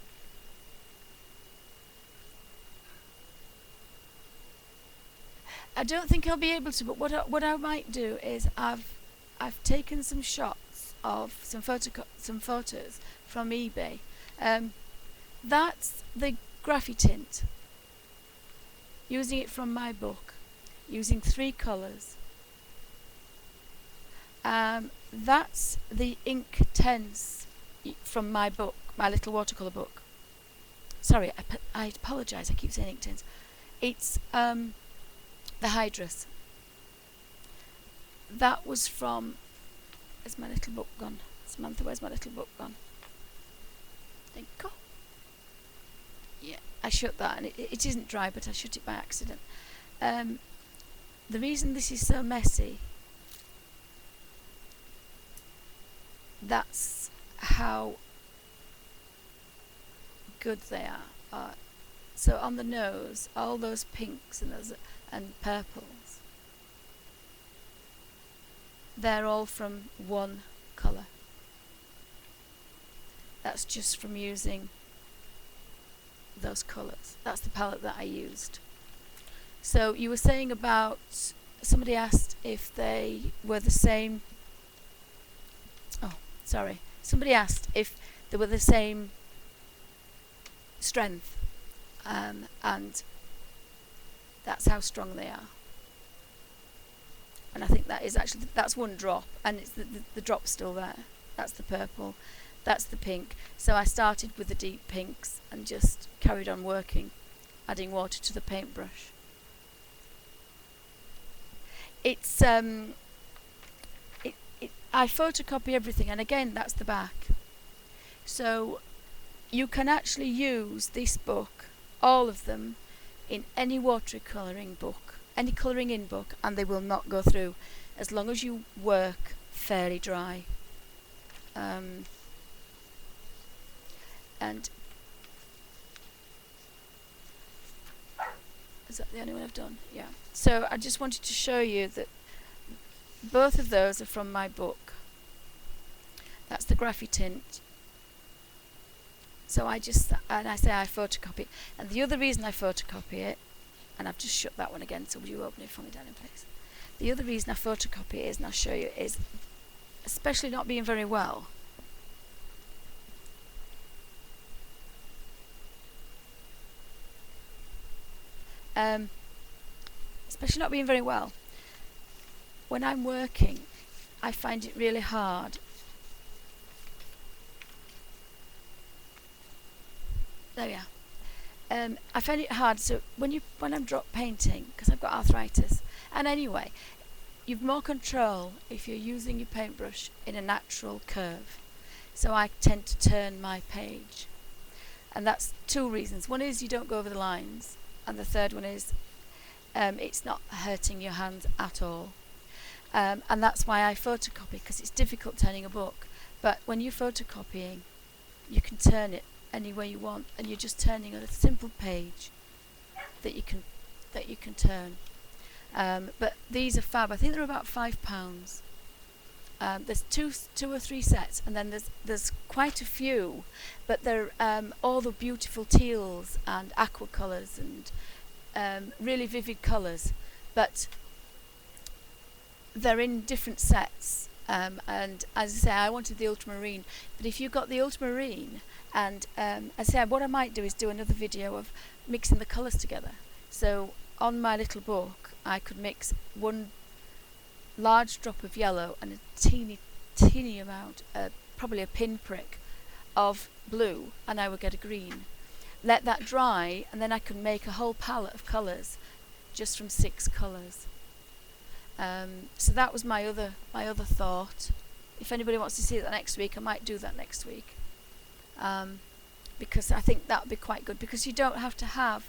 I don't think I'll be able to, but what I might do is I've taken some shots of some photos from eBay. That's the Graffy tint. Using it from my book, using 3 colours. That's the ink tens from my book, my little watercolour book. Sorry, I apologise, I keep saying ink tens. It's the hydras. That was from. Where's my little book gone? Samantha, where's my little book gone? There you go. Yeah, I shut that, and it isn't dry, but I shut it by accident. The reason this is so messy, that's how good they are. So on the nose, all those pinks and purples, they're all from one colour. That's just from using those colours. That's the palette that I used. So you were saying about, somebody asked if they were the same, somebody asked if they were the same strength, and that's how strong they are. And I think that is actually, that's one drop, and it's the drop's still there. That's the purple, that's the pink. So I started with the deep pinks and just carried on working, adding water to the paintbrush. It's I photocopy everything, and again that's the back. So you can actually use this book, all of them, in any watercolouring book, any colouring in book, and they will not go through, as long as you work fairly dry. And is that the only one I've done? Yeah. So I just wanted to show you that both of those are from my book. That's the Graphy Tint. So I say I photocopy it. And the other reason I photocopy it, and I've just shut that one again, so would you open it for me, darling, please? The other reason I photocopy it is, and I'll show you, is especially not being very well. Especially not being very well. When I'm working, I find it really hard. There we are. I find it hard. So when I'm drop painting, because I've got arthritis, and anyway, you've more control if you're using your paintbrush in a natural curve. So I tend to turn my page, and that's two reasons. One is you don't go over the lines, and the third one is it's not hurting your hands at all. And that's why I photocopy, because it's difficult turning a book. But when you're photocopying, you can turn it any way you want, and you're just turning a simple page that you can turn. But these are fab. I think they're about £5. There's two or three sets, and then there's quite a few, but they're all the beautiful teals and aqua colours and really vivid colours, but they're in different sets. And as I say, I wanted the ultramarine, but if you've got the ultramarine, and as I say, what I might do is do another video of mixing the colours together. So on my little book, I could mix one large drop of yellow and a teeny amount, probably a pinprick of blue, and I would get a green. Let that dry, and then I can make a whole palette of colours just from 6 colours. So that was my other thought. If anybody wants to see that next week, I might do that next week, because I think that would be quite good, because you don't have to have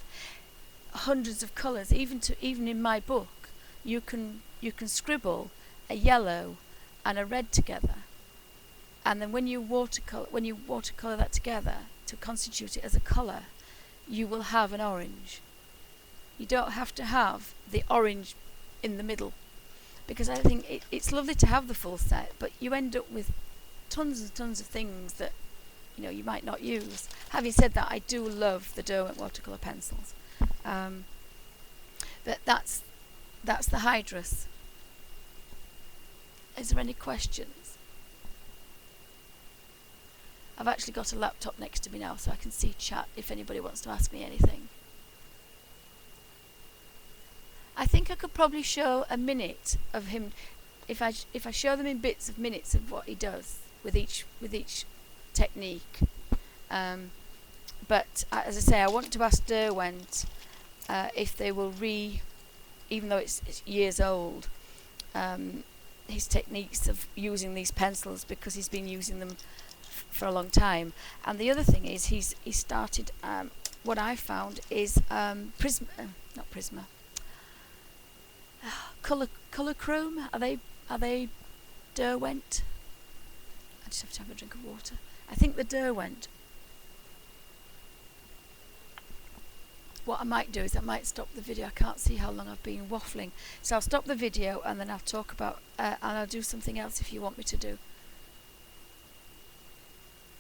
hundreds of colours. Even in my book, you can scribble a yellow and a red together, and then when you watercolour that together to constitute it as a colour, you will have an orange. You don't have to have the orange in the middle, because I think it's lovely to have the full set, but you end up with tons and tons of things that you might not use. Having said that, I do love the Derwent watercolour pencils, but that's the Hydrus. Is there any questions? I've actually got a laptop next to me now, so I can see chat if anybody wants to ask me anything. I think I could probably show a minute of him, if I show them in bits of minutes of what he does with each technique. But as I say, I want to ask Derwent if they will even though it's years old, his techniques of using these pencils, because he's been using them for a long time. And the other thing is he started, what I found is Prisma, Colour Chrome. Are they Derwent? I just have to have a drink of water. I think the Derwent. What I might do is I might stop the video. I can't see how long I've been waffling, so I'll stop the video and then I'll talk about and I'll do something else if you want me to do.